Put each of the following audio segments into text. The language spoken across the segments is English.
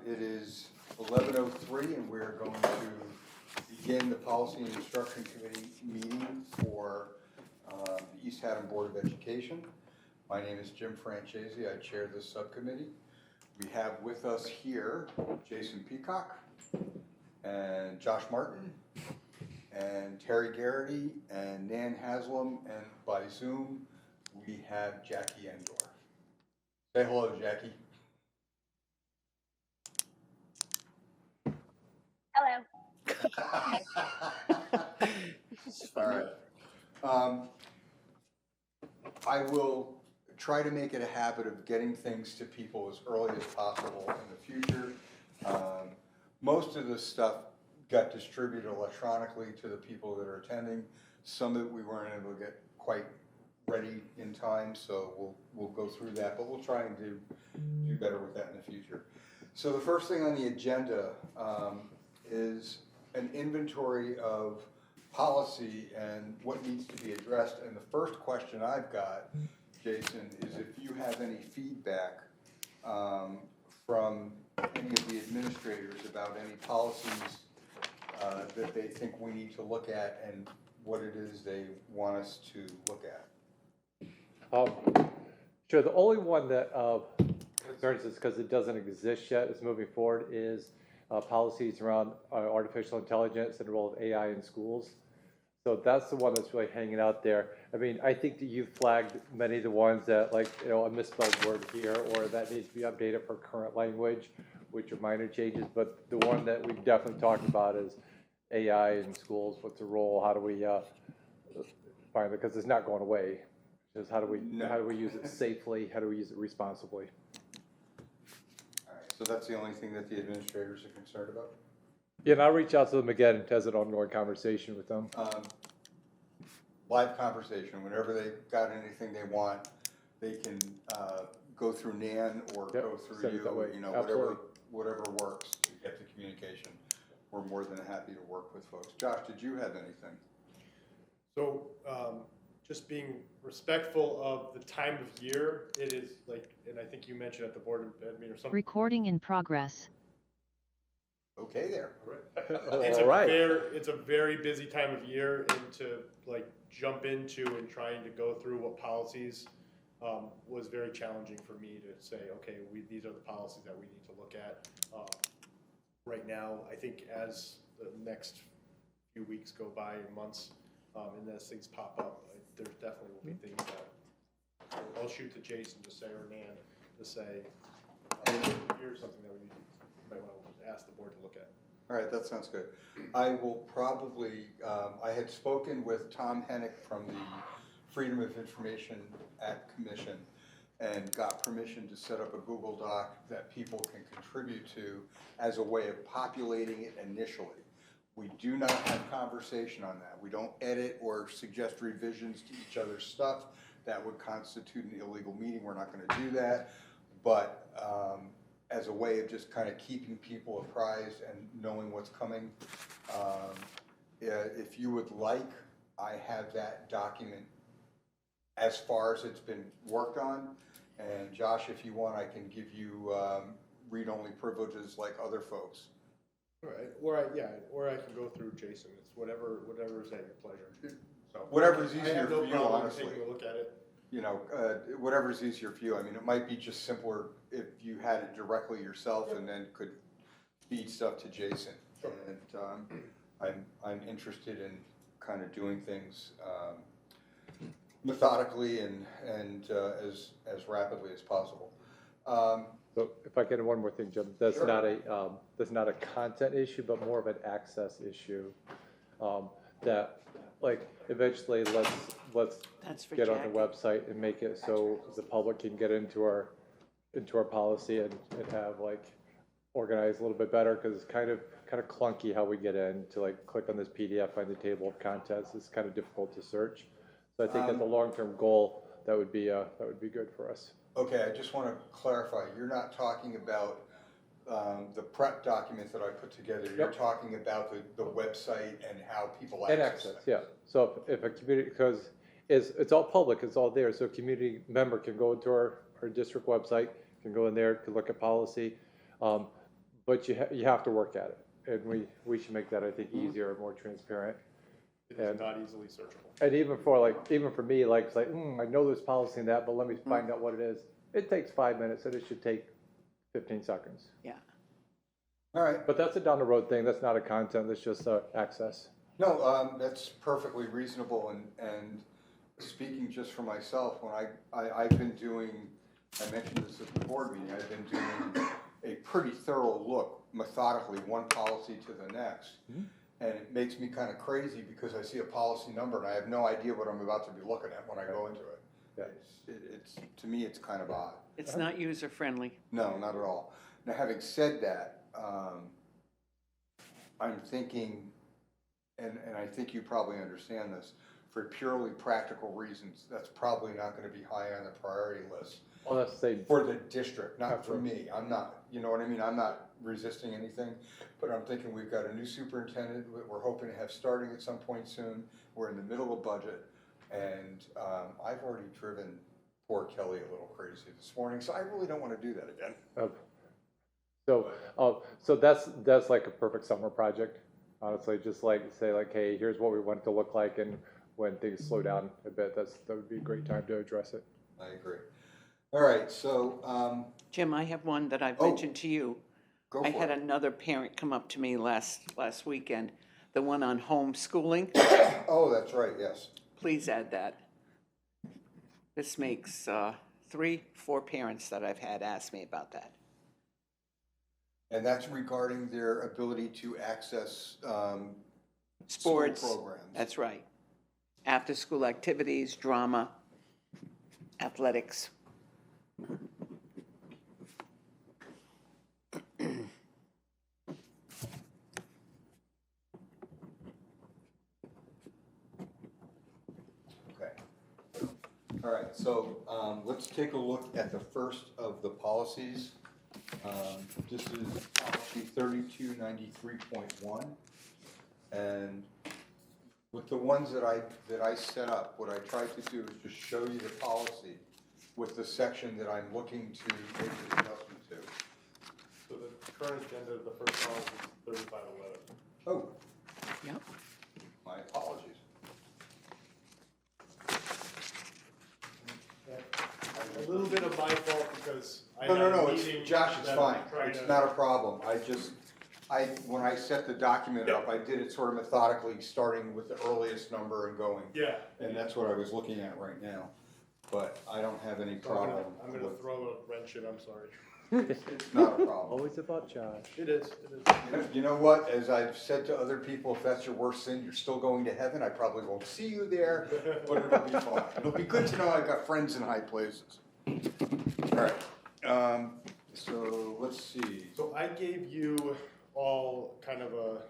It is 11:03 and we're going to begin the Policy and Instruction Committee meeting for the East Haddam Board of Education. My name is Jim Francesi. I chair this subcommittee. We have with us here Jason Peacock and Josh Martin and Terry Garrity and Nan Haslam, and by Zoom we have Jackie Endor. Say hello, Jackie. Hello. All right. I will try to make it a habit of getting things to people as early as possible in the future. Most of this stuff got distributed electronically to the people that are attending. Some of it we weren't able to get quite ready in time, so we'll go through that, but we'll try and do better with that in the future. So the first thing on the agenda is an inventory of policy and what needs to be addressed. And the first question I've got, Jason, is if you have any feedback from any of the administrators about any policies that they think we need to look at and what it is they want us to look at. Sure, the only one that concerns us because it doesn't exist yet is moving forward is policies around artificial intelligence and the role of AI in schools. So that's the one that's really hanging out there. I mean, I think that you flagged many of the ones that, like, you know, a misspelled word here or that needs to be updated for current language, which are minor changes. But the one that we've definitely talked about is AI in schools. What's the role? How do we find it? Because it's not going away. Just how do we use it safely? How do we use it responsibly? All right, so that's the only thing that the administrators are concerned about? Yeah, and I'll reach out to them again as an ongoing conversation with them. Live conversation, whenever they've got anything they want, they can go through Nan or go through send it that way. you know, Absolutely. whatever works to get the communication. We're more than happy to work with folks. Josh, did you have anything? So, just being respectful of the time of year, it is like, and I think you mentioned at the board meeting or something. Recording in progress. Okay there. It's a very busy time of year, and to like jump into and trying to go through what policies was very challenging for me to say, okay, these are the policies that we need to look at. Right now, I think as the next few weeks go by and months, and as things pop up, there definitely will be things that I'll shoot to Jason to say, or Nan to say, here's something that we might want to ask the board to look at. All right, that sounds good. I will probably, I had spoken with Tom Hennick from the Freedom of Information Act Commission and got permission to set up a Google Doc that people can contribute to as a way of populating it initially. We do not have conversation on that. We don't edit or suggest revisions to each other's stuff. That would constitute an illegal meeting. We're not going to do that. But as a way of just kind of keeping people apprised and knowing what's coming, if you would like, I have that document as far as it's been worked on. And Josh, if you want, I can give you read-only privileges like other folks. All right, or I can go through Jason. It's whatever is at your pleasure. So Whatever's I easier have no for you, problem honestly. taking a look at it. You know, whatever's easier for you. I mean, it might be just simpler if you had it directly yourself and then could feed stuff to Jason. Sure. And I'm interested in kind of doing things methodically and as rapidly as possible. So if I get one more thing, Jim, that's Sure. not a content issue, but more of an access issue. That, like, eventually let's get on the website and make it so the public can get into our policy and have like organized a little bit better, because it's kind of clunky how we get in to like click on this PDF, find the table of contents. It's kind of difficult to search. So I think as a long-term goal, that would be good for us. Okay, I just want to clarify. You're not talking about the prep documents that I put together. You're Yep. talking about the website and how people And access access, it. yeah. So if a community, because it's all public, it's all there, so a community member can go into our district website, can go in there, can look at policy. but you have to work at it. And we should make that, I think, easier, more transparent. It is not easily searchable. And even for me, like, it's like, I know there's policy in that, but let me find out what it is. It takes 5 minutes, and it should take 15 seconds. Yeah. All right. But that's a down the road thing. That's not a content. That's just access. No, that's perfectly reasonable, and speaking just for myself, when I've been doing, I mentioned this at the board meeting, I've been doing a pretty thorough look, methodically, one policy to the next. And it makes me kind of crazy because I see a policy number and I have no idea what I'm about to be looking at when I go into it. Yeah. It's to me, it's kind of odd. It's not user-friendly. No, not at all. Now, having said that, I'm thinking, and I think you probably understand this, for purely practical reasons, that's probably not gonna be high on the priority list Well, that's the same. for the district, not for me. I'm not, you know what I mean? I'm not resisting anything, but I'm thinking we've got a new superintendent that we're hoping to have starting at some point soon. We're in the middle of budget, and I've already driven poor Kelly a little crazy this morning, so I really don't wanna do that again. So that's like a perfect summer project, honestly. Just like say like, hey, here's what we want it to look like, and when things slow down a bit, that would be a great time to address it. I agree. All right, so, Jim, I have one that I've Oh. mentioned to you. go I for had it. another parent come up to me last weekend, the one on homeschooling. Oh, that's right, yes. Please add that. This makes 3-4 parents that I've had ask me about that. And that's regarding their ability to access Sports, school programs. that's right. After-school activities, drama, athletics. Okay. All right, so let's take a look at the first of the policies. This is policy 3293.1. And with the ones that I set up, what I tried to do is just show you the policy with the section that I'm looking to make the adjustment to. So the current agenda, the first policy is 3511. Oh, Yep. my apologies. A little bit of my fault because I No, had no, a it's, meeting Josh, it's that fine. I'm trying It's to- not a problem. When I set the document up, I did it sort of methodically, starting with the earliest number and going. Yeah. And that's what I was looking at right now. But I don't have any So I'm problem gonna with, throw a wrench in, I'm sorry. it's not a problem. Always about Josh. It is. You know what, as I've said to other people, if that's your worst sin, you're still going to heaven. I probably won't see you there, but it'll be fine. It'll be good to know I've got friends in high places. All right, so let's see. So I gave you all kind of a,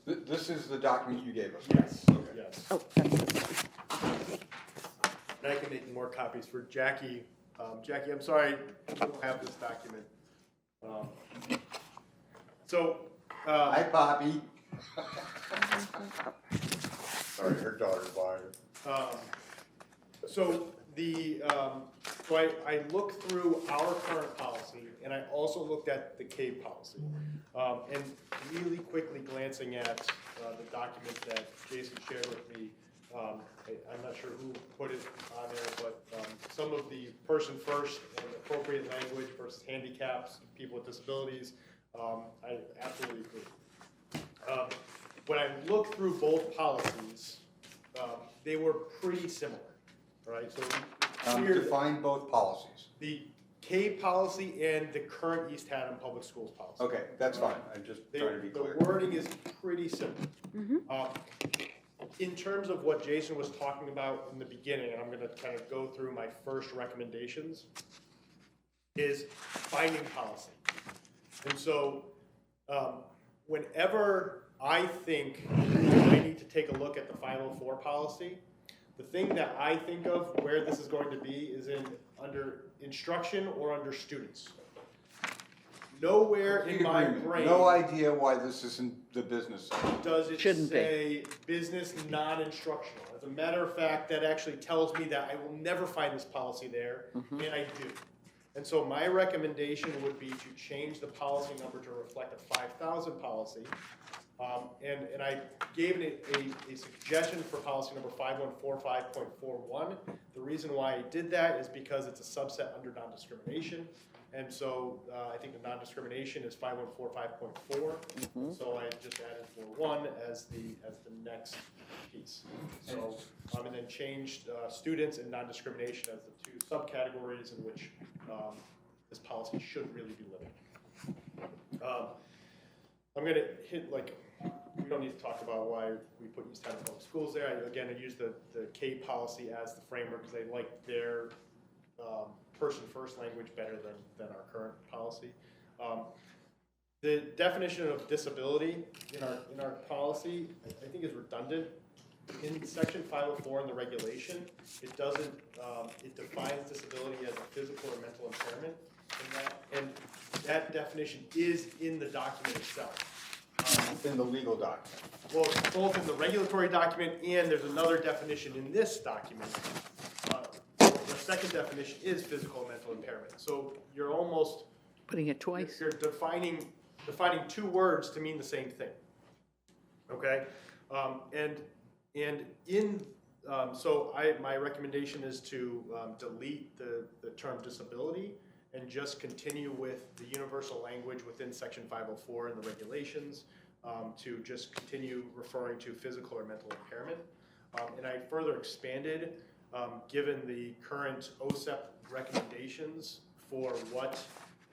This is the document you gave us? yes, Okay. yes. Oh, that's this one. And I can make more copies for Jackie. Jackie, I'm sorry, I don't have this document. Hi, Poppy. Sorry, her daughter's lying. So I looked through our current policy, and I also looked at the CAVE policy. And really quickly glancing at the document that Jason shared with me, I'm not sure who put it on there, but some of the person first and appropriate language versus handicaps, people with disabilities, I absolutely agree. When I looked through both policies, they were pretty similar, right? So it's clear that Define both policies. the K policy and the current East Haddam Public Schools policy. Okay, that's fine. I'm just trying to be clear. The wording is pretty similar. In terms of what Jason was talking about in the beginning, and I'm gonna kind of go through my first recommendations, is finding policy. And so, whenever I think I need to take a look at the 504 policy, the thing that I think of where this is going to be is under instruction or under students. Nowhere in my brain No idea why this isn't the business section. does it Shouldn't be. say business non-instructional. As a matter of fact, that actually tells me that I will never find this policy there, and I do. And so my recommendation would be to change the policy number to reflect a 5,000 policy. And I gave a suggestion for policy number 5145.41. The reason why I did that is because it's a subset under non-discrimination. And so I think the non-discrimination is 5145.4. So I just added 41 as the next piece. So and then changed students and non-discrimination as the two subcategories in which this policy should really be living. I'm going to hit, like, we don't need to talk about why we put East Hampton Public Schools there. I use the K policy as the framework because I like their person-first language better than our current policy. The definition of disability in our policy, I think, is redundant. In section 504 in the regulation, it doesn't, it defines disability as a physical or mental impairment, and that definition is in the document itself. In the legal document. Well, it's both in the regulatory document and there's another definition in this document. The second definition is physical and mental impairment. So you're almost Putting it twice. you're defining two words to mean the same thing. Okay, so my recommendation is to delete the term disability and just continue with the universal language within section 504 in the regulations to just continue referring to physical or mental impairment. And I further expanded, given the current OSEP recommendations for what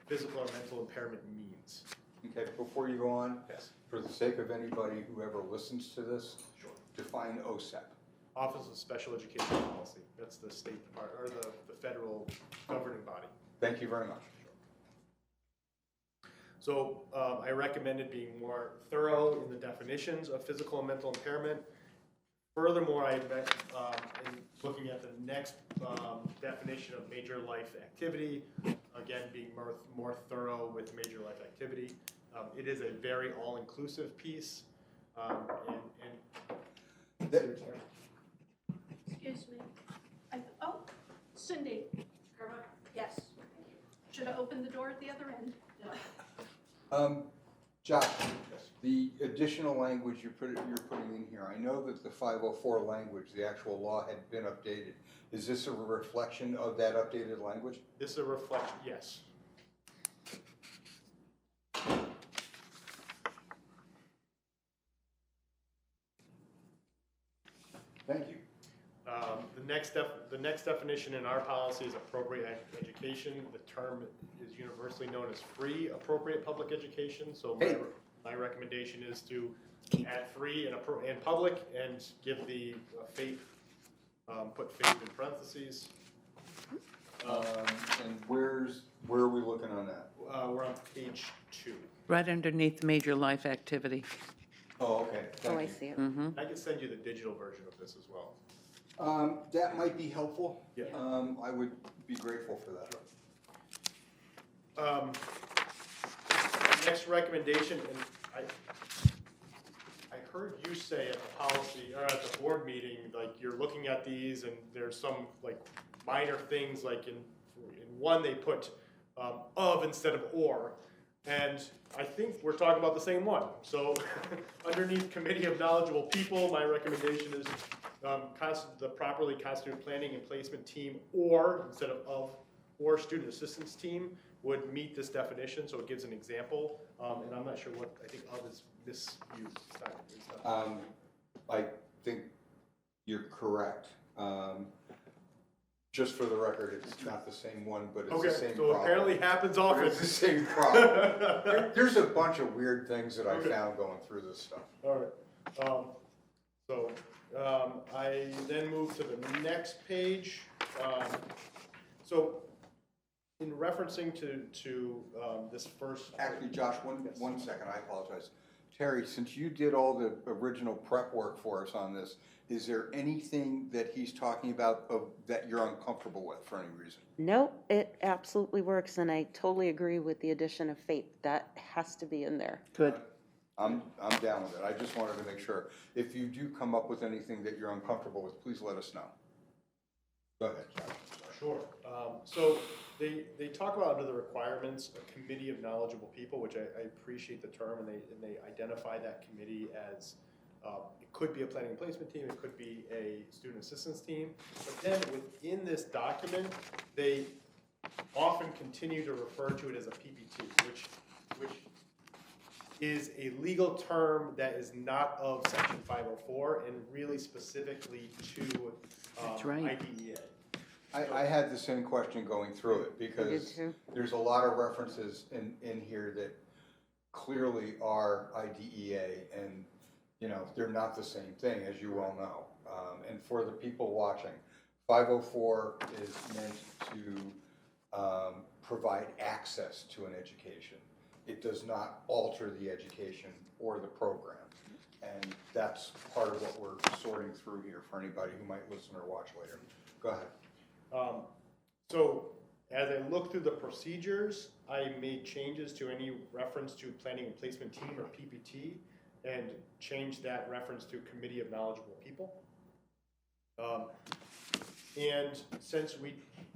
physical or mental impairment means. Okay, before you go on, Yes. for the sake of anybody who ever listens to this, Sure. define OSEP. Office of Special Education Policy. That's the state department, or the federal governing body. Thank you very much. So I recommended being more thorough in the definitions of physical and mental impairment. Furthermore, I met, in looking at the next definition of major life activity, again, being more thorough with major life activity. It is a very all-inclusive piece. Excuse me. Cindy. Yes. Should I open the door at the other end? Josh, the additional language you're putting in here, I know that the 504 language, the actual law had been updated. Is this a reflection of that updated language? This is a reflection, yes. Thank you. The next definition in our policy is appropriate education. The term is universally known as free appropriate public education. So my recommendation is to add free and public and give the FAPE, put FAPE in parentheses. And where are we looking on that? We're on page 2. Right underneath major life activity. Oh, okay. Thank you. see it. I can send you the digital version of this as well. That might be helpful. Yeah. I would be grateful for that. Next recommendation, and I heard you say at the policy, or at the board meeting, like you're looking at these and there's some like minor things, like in one they put of instead of or. And I think we're talking about the same one. So underneath committee of knowledgeable people, my recommendation is the properly constituted planning and placement team, or instead of or student assistance team would meet this definition. So it gives an example. And I'm not sure what I think of is misused. It's not. I think you're correct. Just for the record, it's not the same one, but it's the same problem. So apparently happens often. It's the same problem. There's a bunch of weird things that I found going through this stuff. All right. I then move to the next page. So in referencing to this first. Actually, Josh, one second, I apologize. Terry, since you did all the original prep work for us on this, is there anything that he's talking about that you're uncomfortable with for any reason? No, it absolutely works, and I totally agree with the addition of FAPE. That has to be in there. Good. I'm down with it. I just wanted to make sure. If you do come up with anything that you're uncomfortable with, please let us know. Go ahead, Josh. Sure. So they talk about under the requirements, a committee of knowledgeable people, which I appreciate the term, and they identify that committee as, it could be a planning and placement team, it could be a student assistance team, but then within this document, they often continue to refer to it as a PPT, which is a legal term that is not of section 504 and really specifically to That's right. IDEA. I had the same question going through it, because too. there's a lot of references in here that clearly are IDEA, and, you know, they're not the same thing, as you well know. And for the people watching, 504 is meant to provide access to an education. It does not alter the education or the program. And that's part of what we're sorting through here for anybody who might listen or watch later. Go ahead. So as I look through the procedures, I made changes to any reference to planning and placement team or PPT and changed that reference to committee of knowledgeable people. And since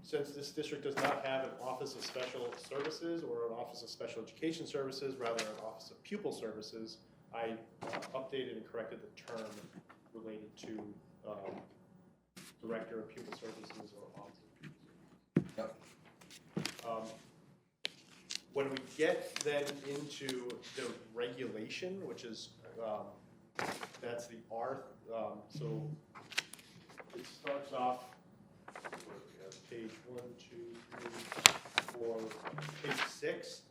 this district does not have an Office of Special Services or an Office of Special Education Services, rather an Office of Pupil Services, I updated and corrected the term related to Director of Pupil Services or Office of Pupil Services. Yep. When we get then into the regulation, which is, that's the R, so it starts off, where we have page 1, 2, 3, 4, page 6.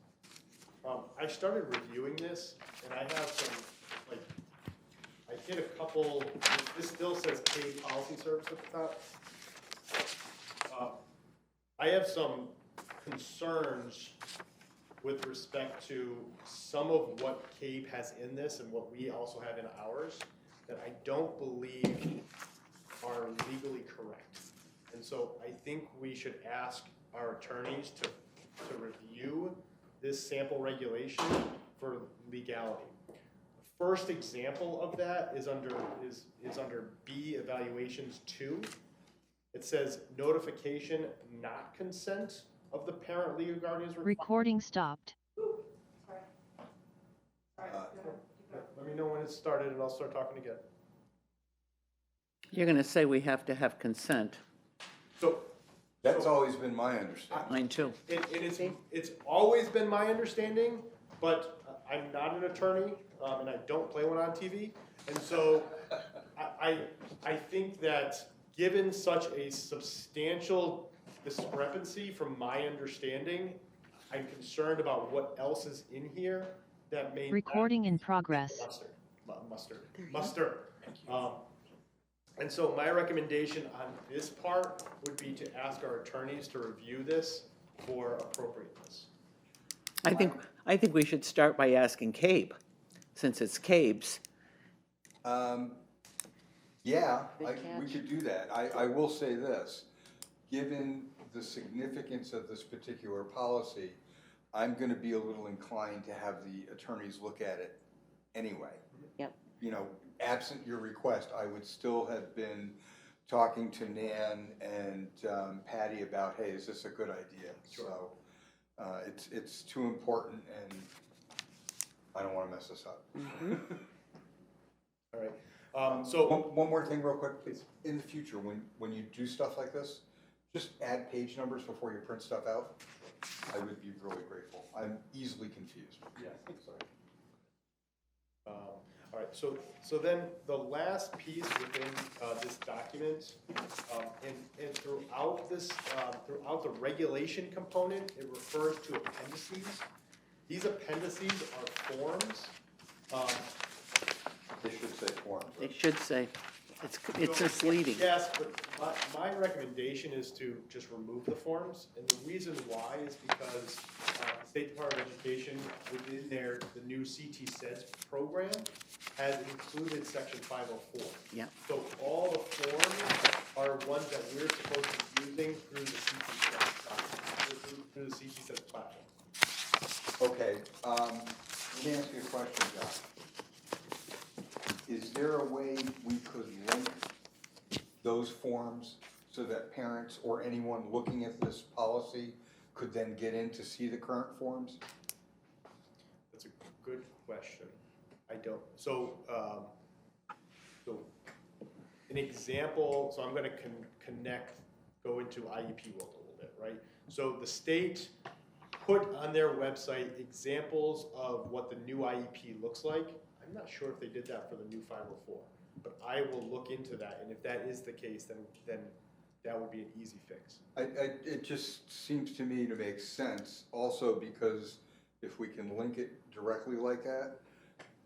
I started reviewing this, and I have some, like, I hit a couple, this still says K policy service at the top. I have some concerns with respect to some of what CABE has in this and what we also have in ours that I don't believe are legally correct. And so I think we should ask our attorneys to review this sample regulation for legality. The first example of that is under B evaluations 2. It says notification, not consent of the parent, legal guardian's requirement. Recording stopped. Let me know when it's started and I'll start talking again. You're going to say we have to have consent. So That's always been my understanding. Mine too. it's always been my understanding, but I'm not an attorney and I don't play one on TV. And so I think that given such a substantial discrepancy from my understanding, I'm concerned about what else is in here that may not Recording in progress. muster. And so my recommendation on this part would be to ask our attorneys to review this for appropriateness. I think we should start by asking CABE, since it's CABE's. Yeah, Good we catch. could do that. I will say this, given the significance of this particular policy, I'm gonna be a little inclined to have the attorneys look at it anyway. Yep. You know, absent your request, I would still have been talking to Nan and Patty about, hey, is this a good idea? Sure. So, it's too important, and I don't wanna mess this up. All right. So One more thing real quick, please. In the future, when you do stuff like this, just add page numbers before you print stuff out. I would be really grateful. I'm easily confused. yeah, sorry. All right. So then the last piece within this document, and throughout this, throughout the regulation component, it refers to appendices. These appendices are forms. This should say forms. It should say, it's misleading. Yes, but my recommendation is to just remove the forms, and the reason why is because the State Department of Education, within the new CT SEDS program, has included section 504. Yeah. So all the forms are ones that we're supposed to be using through the CT SEDS, through the CT SEDS platform. Okay, let me ask you a question, John. Is there a way we could link those forms so that parents or anyone looking at this policy could then get in to see the current forms? That's a good question. I don't, so, so an example, so I'm gonna connect, go into IEP world a little bit, right? So the state put on their website examples of what the new IEP looks like. I'm not sure if they did that for the new 504, but I will look into that, and if that is the case, then that would be an easy fix. It just seems to me to make sense, also because if we can link it directly like that,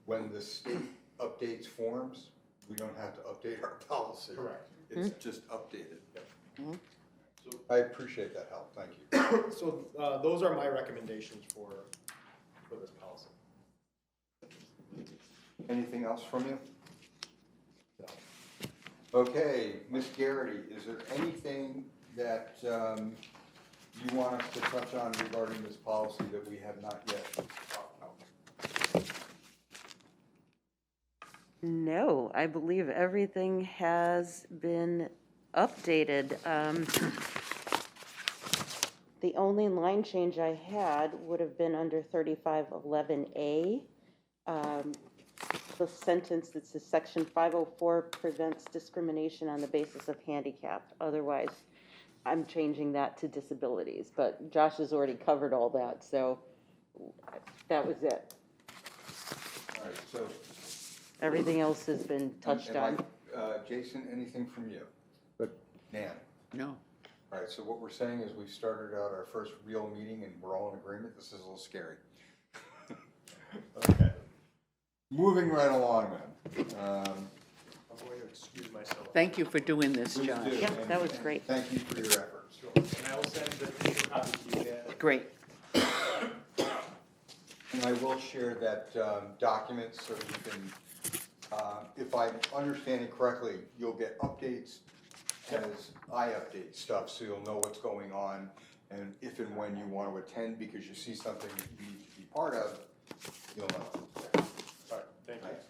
when the state updates forms, we don't have to update our policy. Correct. It's just updated. Mhm. So, I appreciate that help, thank you. so those are my recommendations for this policy. Anything else from you? Okay, Ms. Garrity, is there anything that you want us to touch on regarding this policy that we have not yet talked about? No, I believe everything has been updated. The only line change I had would have been under 3511A. The sentence that says Section 504 prevents discrimination on the basis of handicap. Otherwise, I'm changing that to disabilities, but Josh has already covered all that, so that was it. All right, so. Everything else has been touched Am I- on. Jason, anything from you? But Nan? No. All right, so what we're saying is we've started out our first real meeting and we're all in agreement. This is a little scary. Okay. Moving right along then. I'm going to excuse myself. Thank you for doing this, Please Josh. do, Yeah, and- that was and great. Thank you for your efforts. Sure. And I will send the paper copy to you. Great. And I will share that document so that you can, if I'm understanding correctly, you'll get updates as I update stuff, so you'll know what's going on. And if and when you want to attend because you see something that you need to be part of, you'll know. All right, thank you. Thanks.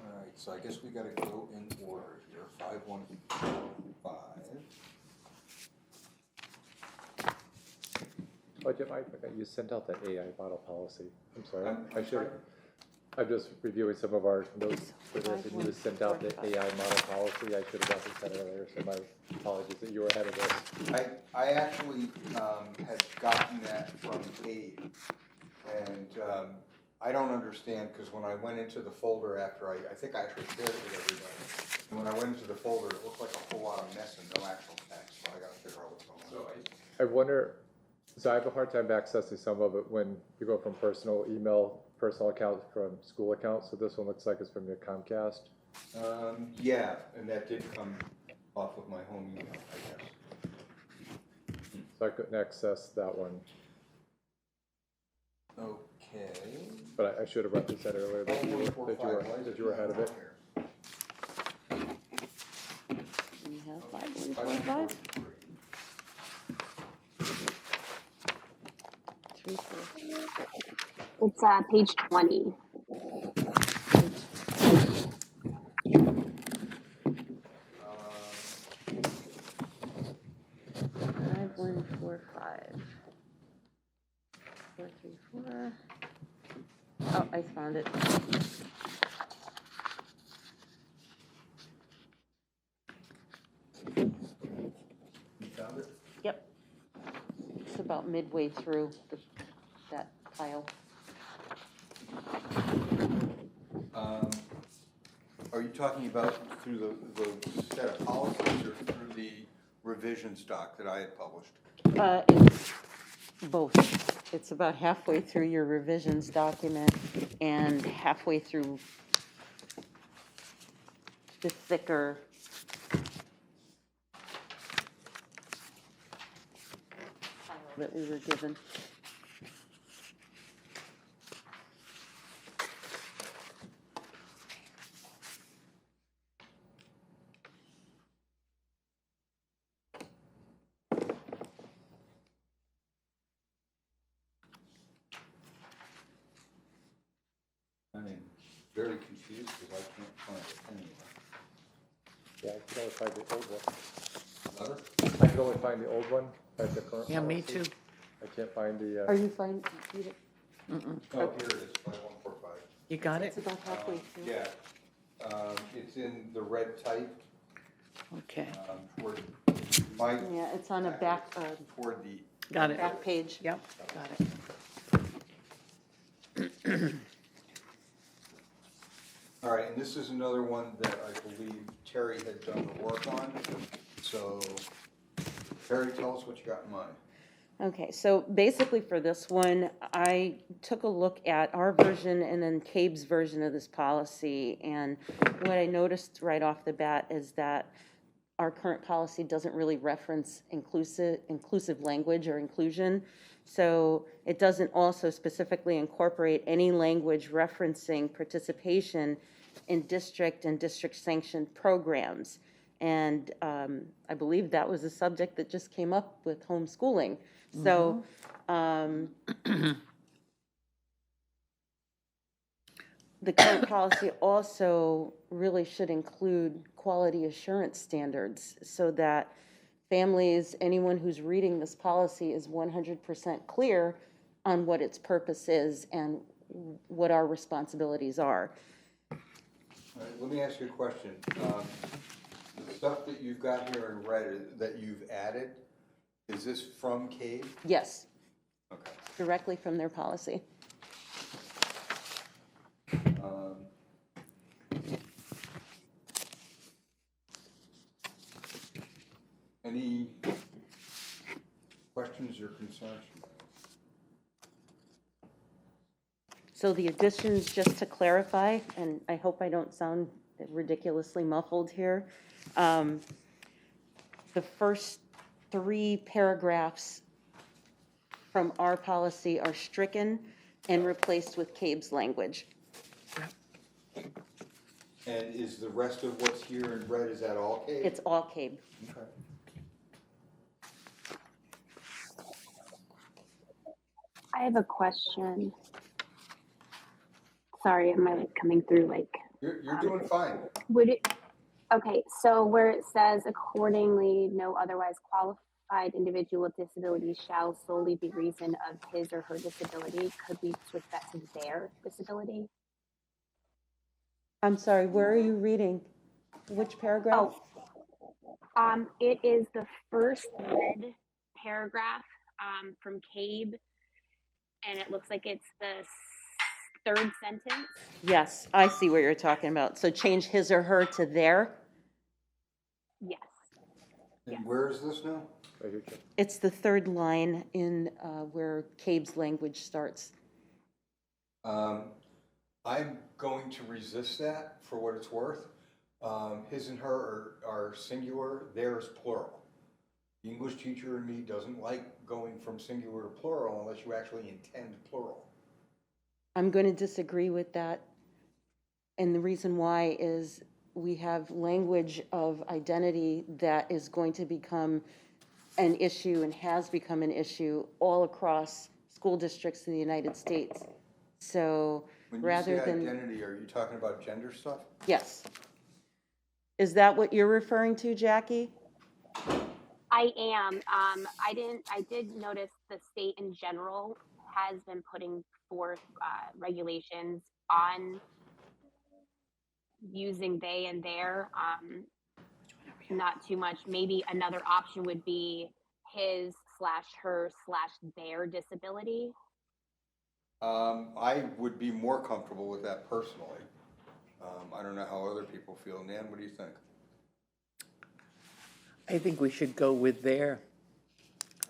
All right, so I guess we gotta go in order here, 5145. Oh, Jim, I forgot, you sent out that AI model policy. I'm sorry, I'm I should, sorry? I'm just reviewing some of our notes for this, and you just sent out the AI model policy. I should have got this sent earlier, so my apologies that you were ahead of this. I actually had gotten that from Abe, and I don't understand, because when I went into the folder after I think I actually shared it with everybody, and when I went into the folder, it looked like a whole lot of mess and no actual text, so I gotta figure out what's going on. I wonder, so I have a hard time accessing some of it when you go from personal email, personal accounts from school accounts, so this one looks like it's from your Comcast. Yeah, and that did come off of my home email, I guess. So I couldn't access that one, Okay. but I should have referenced that earlier, that you were ahead of it. We have 5145, 34. It's page 20. 5145. 434. Oh, I found it. You found it? Yep. It's about midway through that pile. Are you talking about through the set of policies or through the revisions doc that I had published? It's both. It's about halfway through your revisions document and halfway through the thicker file that we were given. I mean, very confused because I can't find it anywhere. Yeah, I can only find the old one. Letter? I can only find the old one, like the current Yeah, me policy. too. I can't find the, Are you fine? Oh, here it is, 5145. You got It's it? about halfway through. Yeah, it's in the red type, Okay, toward my, Yeah, it's on a back, toward the. got it. back page. Yep, got it. All right, and this is another one that I believe Terry had done the work on. So, Terry, tell us what you got in mind. Okay, so basically for this one, I took a look at our version and then CABE's version of this policy. And what I noticed right off the bat is that our current policy doesn't really reference inclusive language or inclusion. So it doesn't also specifically incorporate any language referencing participation in district and district-sanctioned programs. And I believe that was a subject that just came up with homeschooling. So the current policy also really should include quality assurance standards so that families, anyone who's reading this policy is 100% clear on what its purpose is and what our responsibilities are. All right, let me ask you a question. The stuff that you've got here in red that you've added, is this from CABE? Yes, Okay. directly from their policy. Any questions or concerns? So the additions, just to clarify, and I hope I don't sound ridiculously muffled here, the first 3 paragraphs from our policy are stricken and replaced with CABE's language. And is the rest of what's here in red, is that all CABE? It's all CABE. Okay. I have a question. Sorry, am I like coming through like, You're doing fine. would it, okay, so where it says accordingly, no otherwise qualified individual with disability shall solely be reason of his or her disability, could we switch that to their disability? I'm sorry, where are you reading? Which paragraph? It is the first red paragraph, from CABE, and it looks like it's the 3rd sentence. Yes, I see what you're talking about. So change his or her to their? Yes. And where is this now? right here, Jim. It's the 3rd line in where CABE's language starts. I'm going to resist that for what it's worth. His and her are singular, theirs plural. The English teacher in me doesn't like going from singular to plural unless you actually intend plural. I'm going to disagree with that. And the reason why is we have language of identity that is going to become an issue and has become an issue all across school districts in the United States. So When you rather say than, identity, are you talking about gender stuff? yes. Is that what you're referring to, Jackie? I am. I did notice the state in general has been putting forth regulations on using they and their. Not too much. Maybe another option would be his/her/their disability. I would be more comfortable with that personally. I don't know how other people feel. Nan, what do you think? I think we should go with their.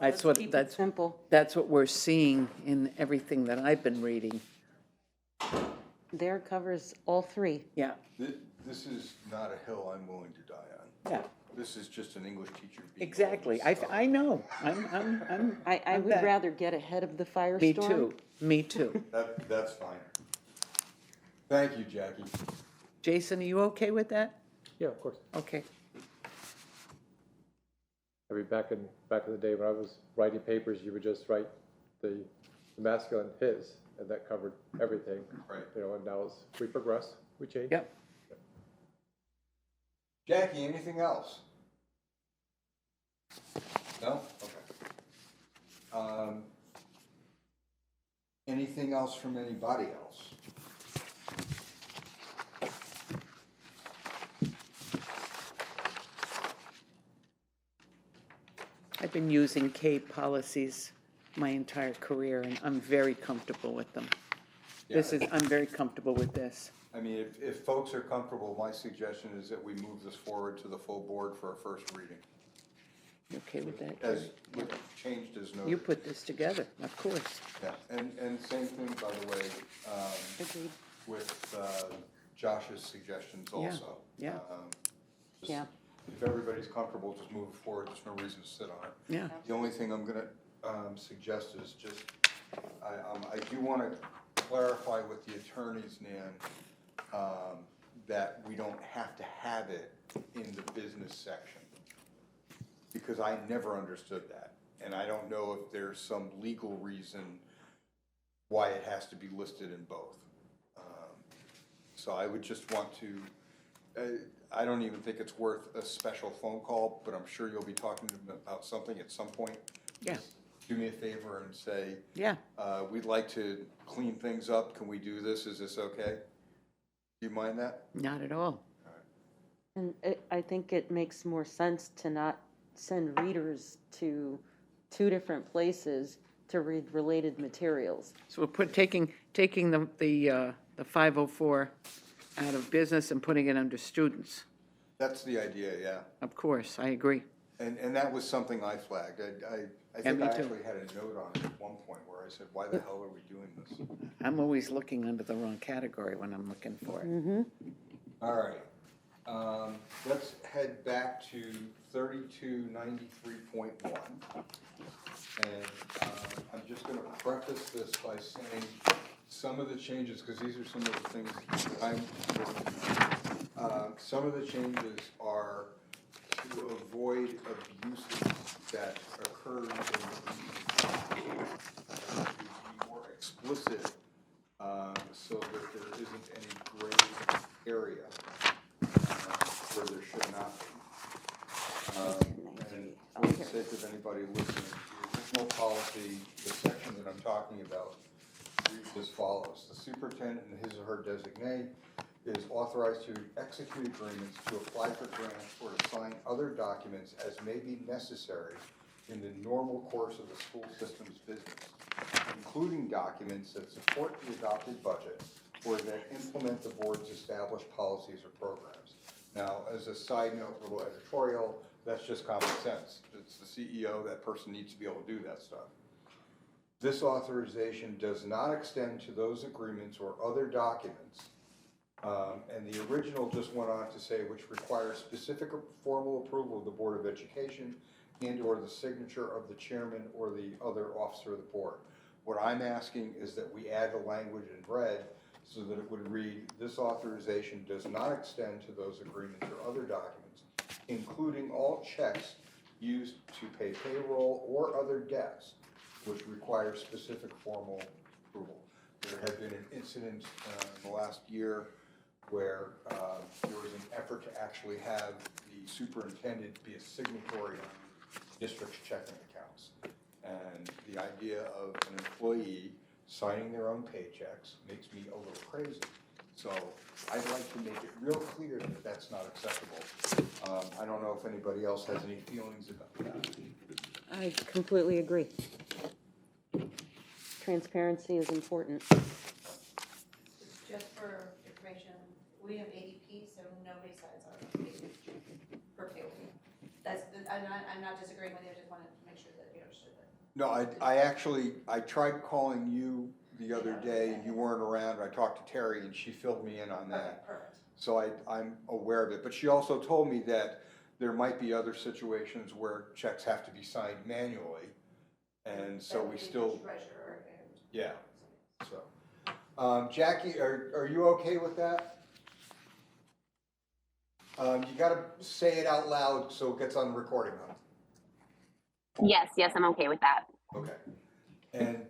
Let's keep it simple. That's what we're seeing in everything that I've been reading. There covers all 3. Yeah, This is not a hill I'm willing to die on. yeah, This is just an English teacher. being exactly. told this I know. I'm. I I'm would that. rather get ahead of the firestorm. Me too. Me too. That's fine. Thank you, Jackie. Jason, are you okay with that? Yeah, of course. Okay. I mean, back in the day when I was writing papers, you would just write the masculine his. and that covered everything. Right. You know, and now we progress, we change. Yep. Jackie, anything else? No? Okay. Anything else from anybody else? I've been using CAPE policies my entire career, and I'm very comfortable with them. I'm very comfortable with this. I mean, if folks are comfortable, my suggestion is that we move this forward to the full board for a first reading. You okay with that? As Jerry? changed as noted. You put this together, of course. Yeah, and same thing, by the way, Agreed. with Josh's suggestions Yeah, also. yeah. Just- Yeah. If everybody's comfortable, just move it forward, there's no reason to sit on it. Yeah. The only thing I'm gonna suggest is just, I do wanna clarify with the attorneys, Nan, that we don't have to have it in the business section. Because I never understood that, and I don't know if there's some legal reason why it has to be listed in both. So I would just want to, I don't even think it's worth a special phone call, but I'm sure you'll be talking to them about something at some point. Yeah. Do me a favor and say, Yeah, we'd like to clean things up, can we do this, is this okay? Do you mind that? not at all. And I think it makes more sense to not send readers to two different places to read related materials. So we're taking the 504 out of business and putting it under students. That's the idea, yeah. Of course, I agree. And that was something I flagged. I Yeah, think me I too. actually had a note on it at one point where I said, why the hell are we doing this? I'm always looking under the wrong category when I'm looking for it. All right. Let's head back to 3293.1. And I'm just going to preface this by saying some of the changes, because these are some of the things that I'm working on. Some of the changes are to avoid abuses that occurred in the meeting, to be more explicit, so that there isn't any gray area where there should not be. And for the sake of anybody listening, the original policy, the section that I'm talking about, reads as follows. The superintendent and his or her designee is authorized to execute agreements, to apply for grants, or to sign other documents as may be necessary in the normal course of the school system's business, including documents that support the adopted budget or that implement the board's established policies or programs. Now, as a side note, little editorial, that's just common sense. It's the CEO, that person needs to be able to do that stuff. This authorization does not extend to those agreements or other documents. And the original just went on to say, which requires specific formal approval of the Board of Education and/or the signature of the chairman or the other officer of the board. What I'm asking is that we add the language in red so that it would read, this authorization does not extend to those agreements or other documents, including all checks used to pay payroll or other debts, which require specific formal approval. There had been an incident in the last year where there was an effort to actually have the superintendent be a signatory on district's checking accounts. And the idea of an employee signing their own paychecks makes me a little crazy. So I'd like to make it real clear that that's not acceptable. I don't know if anybody else has any feelings about that. I completely agree. Transparency is important. Just for information, we have ADP, so nobody signs our payment per payroll. I'm not disagreeing with you, I just wanted to make sure that you understood that. No, I tried calling you the other day, you weren't around, I talked to Terry and she filled me in on that. Perfect. So I'm aware of it, but she also told me that there might be other situations where checks have to be signed manually. And so we still, Treasurer and. yeah, so. Jackie, are you okay with that? You gotta say it out loud so it gets on recording, huh? Yes, I'm okay with that. Okay. And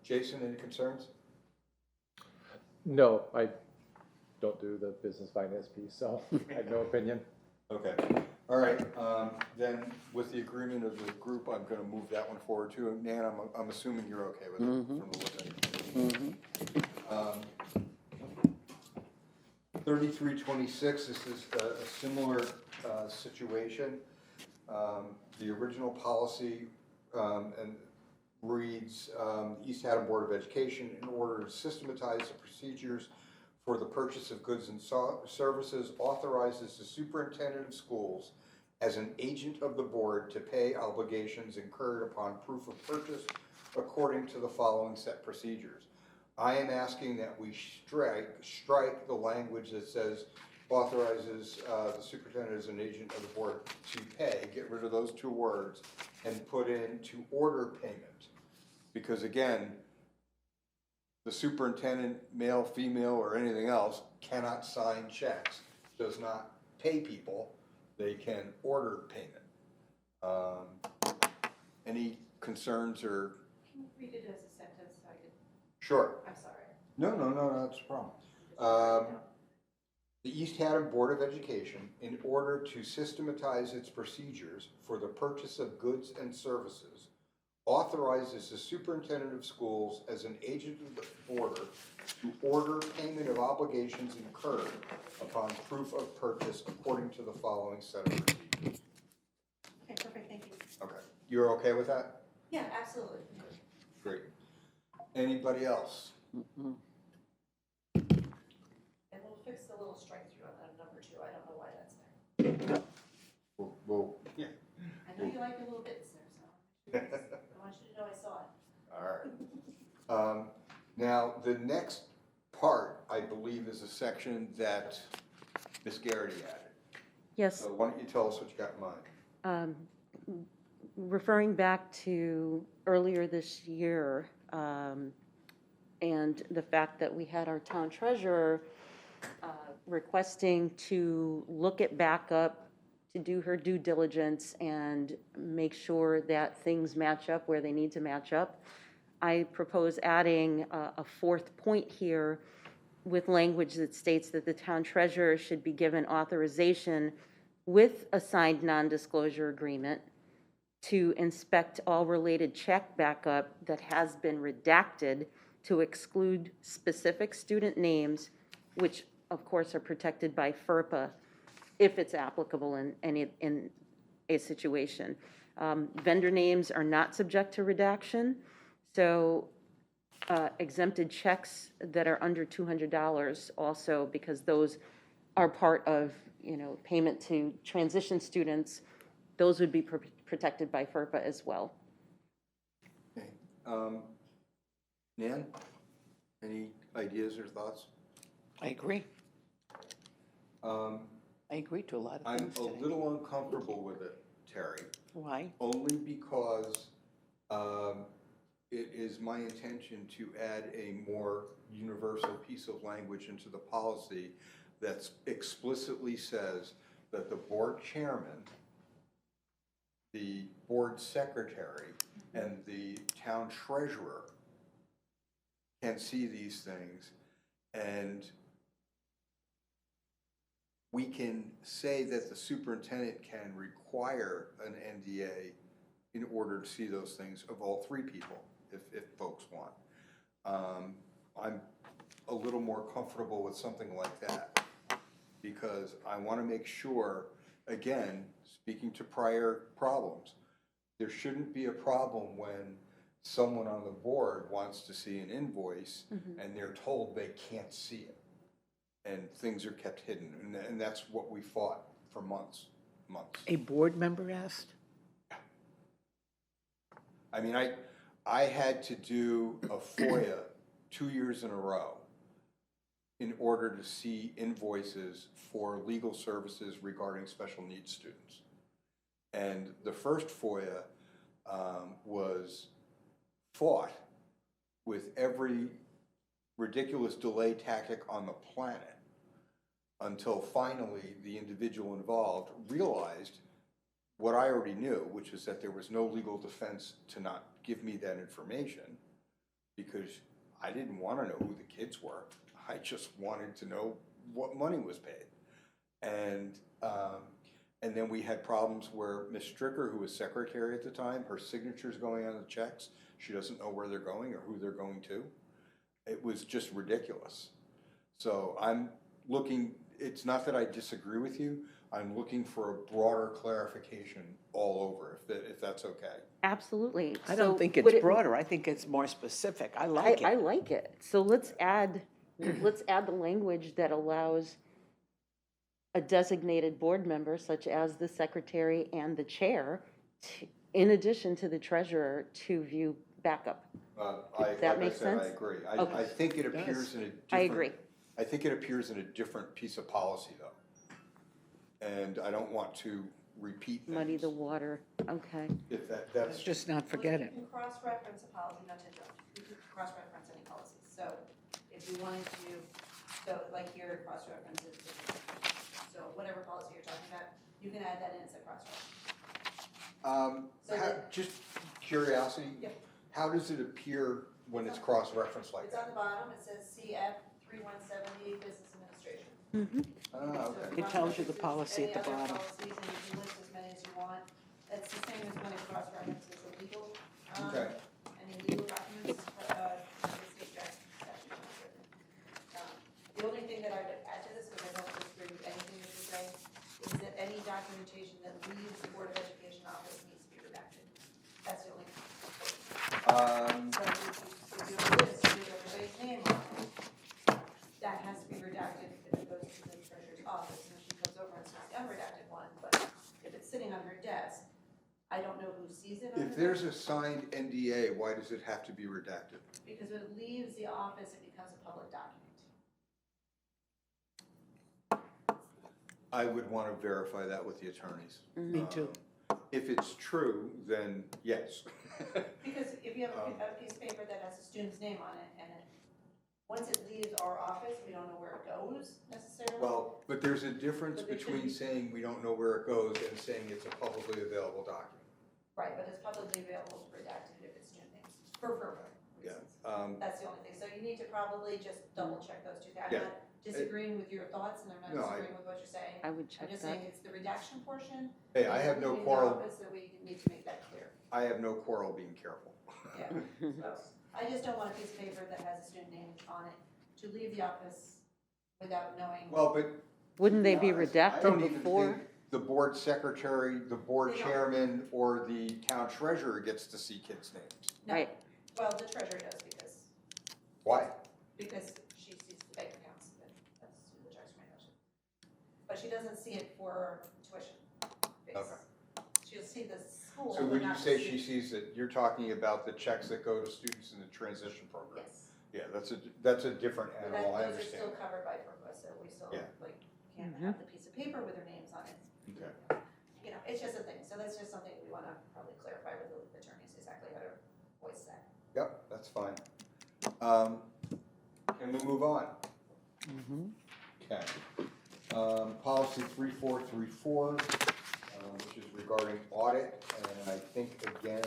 Jason, any concerns? No, I don't do the business finance piece, so I have no opinion. Okay, all right, then with the agreement of the group, I'm gonna move that one forward too. Nan, I'm assuming you're okay with it from the look of it. 3326, this is a similar situation. The original policy and reads, the East Haddam Board of Education, in order to systematize the procedures for the purchase of goods and services, authorizes the superintendent of schools as an agent of the board to pay obligations incurred upon proof of purchase according to the following set procedures. I am asking that we strike the language that says authorizes the superintendent as an agent of the board to pay, get rid of those two words, and put in to order payment. Because again, the superintendent, male, female, or anything else, cannot sign checks, does not pay people, they can order payment. Any concerns or? Can you read it as a sentence so I could, Sure. I'm sorry. No, that's a problem. The East Haddam Board of Education, in order to systematize its procedures for the purchase of goods and services, authorizes the superintendent of schools as an agent of the board to order payment of obligations incurred upon proof of purchase according to the following set of procedures. Okay, perfect, thank you. Okay, you're okay with that? Yeah, absolutely. Great. Anybody else? And we'll fix the little strike through on number 2. I don't know why that's there. Yeah. I know you like your little bits there, so I want you to know I saw it. All right. Now, the next part, I believe, is a section that Ms. Garrity added. Yes. So why don't you tell us what you got in mind? Referring back to earlier this year, and the fact that we had our town treasurer requesting to look at backup, to do her due diligence and make sure that things match up where they need to match up. I propose adding a fourth point here with language that states that the town treasurer should be given authorization with a signed non-disclosure agreement to inspect all related check backup that has been redacted to exclude specific student names, which of course are protected by FERPA if it's applicable in a situation. Vendor names are not subject to redaction, so exempted checks that are under $200 also, because those are part of, payment to transition students, those would be protected by FERPA as well. Okay. Nan, any ideas or thoughts? I agree. Um, I agree to a lot of I'm things a today. little uncomfortable with it, Terry, Why? only because it is my intention to add a more universal piece of language into the policy that explicitly says that the board chairman, the board secretary, and the town treasurer can see these things, and we can say that the superintendent can require an NDA in order to see those things of all three people, if folks want. I'm a little more comfortable with something like that, because I want to make sure, again, speaking to prior problems, there shouldn't be a problem when someone on the board wants to see an invoice and they're told they can't see it, and things are kept hidden, and that's what we fought for months. A board member asked? I mean, I had to do a FOIA 2 years in a row in order to see invoices for legal services regarding special needs students. And the first FOIA was fought with every ridiculous delay tactic on the planet until finally the individual involved realized what I already knew, which is that there was no legal defense to not give me that information, because I didn't want to know who the kids were. I just wanted to know what money was paid. And then we had problems where Ms. Stricker, who was secretary at the time, her signature's going on the checks. She doesn't know where they're going or who they're going to. It was just ridiculous. So I'm looking, it's not that I disagree with you, I'm looking for a broader clarification all over, if that's okay. Absolutely. I So don't think would it's it- broader, I think it's more specific, I like I it. like it. So let's add the language that allows a designated board member, such as the secretary and the chair, in addition to the treasurer, to view backup. Like that I make said, I sense? agree. Okay. I think it appears in a different. I agree. I think it appears in a different piece of policy though. And I don't want to repeat things. Muddy the water, okay. If Let's that's, just not forget You it. can cross-reference a policy, not to interrupt, you can cross-reference any policies. So if you wanted to, so like here, cross-references, so whatever policy you're talking about, you can add that in as a cross-reference. So that- just curiosity, Yeah. how does it appear when it's cross-referenced like It's on that? the bottom, it says CF 3170, Business Administration. Ah, So okay. if It tells you the cross-references policy at the any other bottom. policies, and you can list as many as you want. That's the same as when it cross-references a legal, Okay. any legal documents, the state statute is written. The only thing that I would add to this, because I don't disagree with anything that you're saying, is that any documentation that leaves the Board of Education office needs to be redacted. That's the only thing. So if you have a list with everybody's name on it, that has to be redacted if it goes to the treasurer's office, and she comes over and sees the unredacted one, but if it's sitting on her desk, I don't know who sees it on her If there's desk, a signed NDA, why does it have to be redacted? because when it leaves the office, it becomes a public document. I would want to verify that with the attorneys. Me too. If it's true, then yes. Because if you have a piece of paper that has a student's name on it, and it, once it leaves our office, we don't know where it goes necessarily. Well, but there's a difference But they should between be- saying we don't know where it goes and saying it's a publicly available document. Right, but it's publicly available to redacted if it's student names, for Yeah. reasons. That's the only thing, so you need to probably just double check those two things. I'm Yeah. not disagreeing with your thoughts, and I'm No, not I- disagreeing with what you're saying. I would I'm check just that. saying it's the redaction portion. Hey, I and have no leaving the quarrel, office that we need to make that clear, I have no quarrel being careful. yeah. So, I just don't want a piece of paper that has a student name on it to leave the office without knowing. Well, but. Wouldn't they be to honest, I don't redacted even before? think the board secretary, the board They don't. chairman, or the town treasurer gets to see kids' names. No. Right. Well, the treasurer does Why? because she sees the bank accounts, and that's who the treasurer knows. But she doesn't see it for tuition fees. Okay. She'll see the school, So but when you not say the she student. sees it, you're talking about the checks that go to students in the transition program? Yes. Yeah, that's a different But animal, I those are still understand. covered by FERPA, so we still, Yeah. like, can't have the piece of paper with their names on it. Okay. You know, it's just a thing, so that's just something we wanna probably clarify with the attorneys, exactly how to voice that. Yep, that's fine. Can we move on? Okay. Policy 3434, which is regarding audit, and I think again,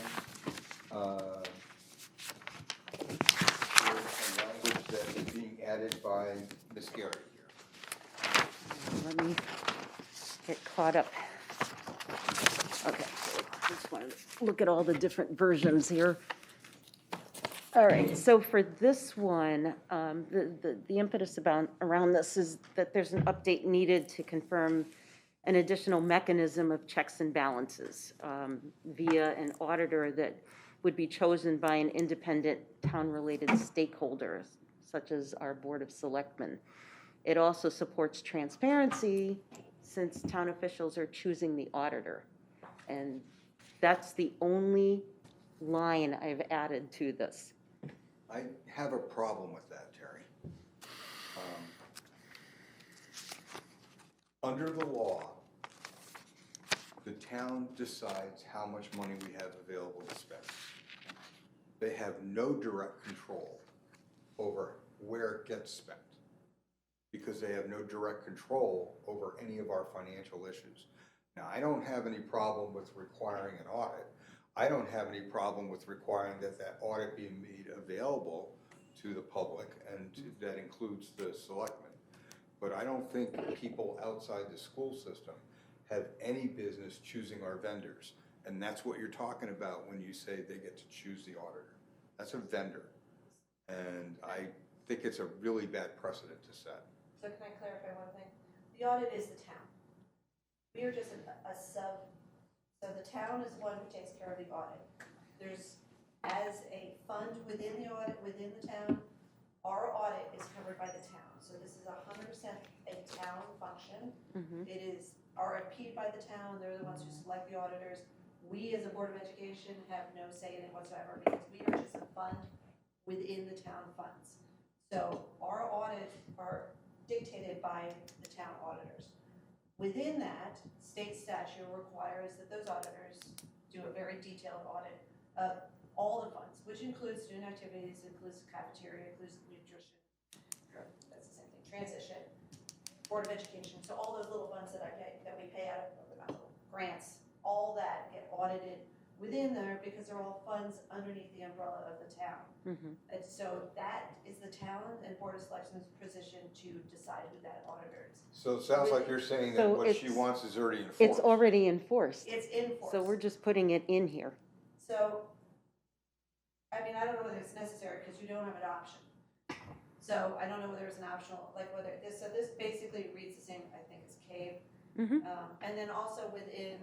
there's some language that is being added by Ms. Gary here. Let me get caught up. Okay, just wanted to look at all the different versions here. All right, so for this one, the impetus around this is that there's an update needed to confirm an additional mechanism of checks and balances via an auditor that would be chosen by an independent town-related stakeholder, such as our Board of Selectmen. It also supports transparency, since town officials are choosing the auditor. And that's the only line I've added to this. I have a problem with that, Terry. Under the law, the town decides how much money we have available to spend. They have no direct control over where it gets spent, because they have no direct control over any of our financial issues. Now, I don't have any problem with requiring an audit. I don't have any problem with requiring that that audit be made available to the public, and that includes the selectmen. But I don't think people outside the school system have any business choosing our vendors. And that's what you're talking about when you say they get to choose the auditor. That's a vendor. And I think it's a really bad precedent to set. So can I clarify one thing? The audit is the town. We are just a sub, so the town is the one who takes care of the audit. There's, as a fund within the audit, within the town, our audit is covered by the town. So this is 100% a town function. It is RFP'd by the town, they're the ones who select the auditors. We, as a Board of Education, have no say in it whatsoever because we are just a fund within the town funds. So our audits are dictated by the town auditors. Within that, state statute requires that those auditors do a very detailed audit of all the funds, which includes student activities, includes cafeteria, includes nutrition, that's the same thing, transition, Board of Education. So all those little funds that we pay out of, not little, grants, all that get audited within there because they're all funds underneath the umbrella of the town. And so that is the town and Board of Selectmen's position to decide who that auditor is. So it sounds like you're saying that So what she it's- wants is already enforced. It's already enforced, It's enforced. so we're just putting it in here. So, I mean, I don't know whether it's necessary because you don't have an option. So I don't know whether it's an optional, like whether this, so this basically reads the same, I think, as CAVE. And then also within,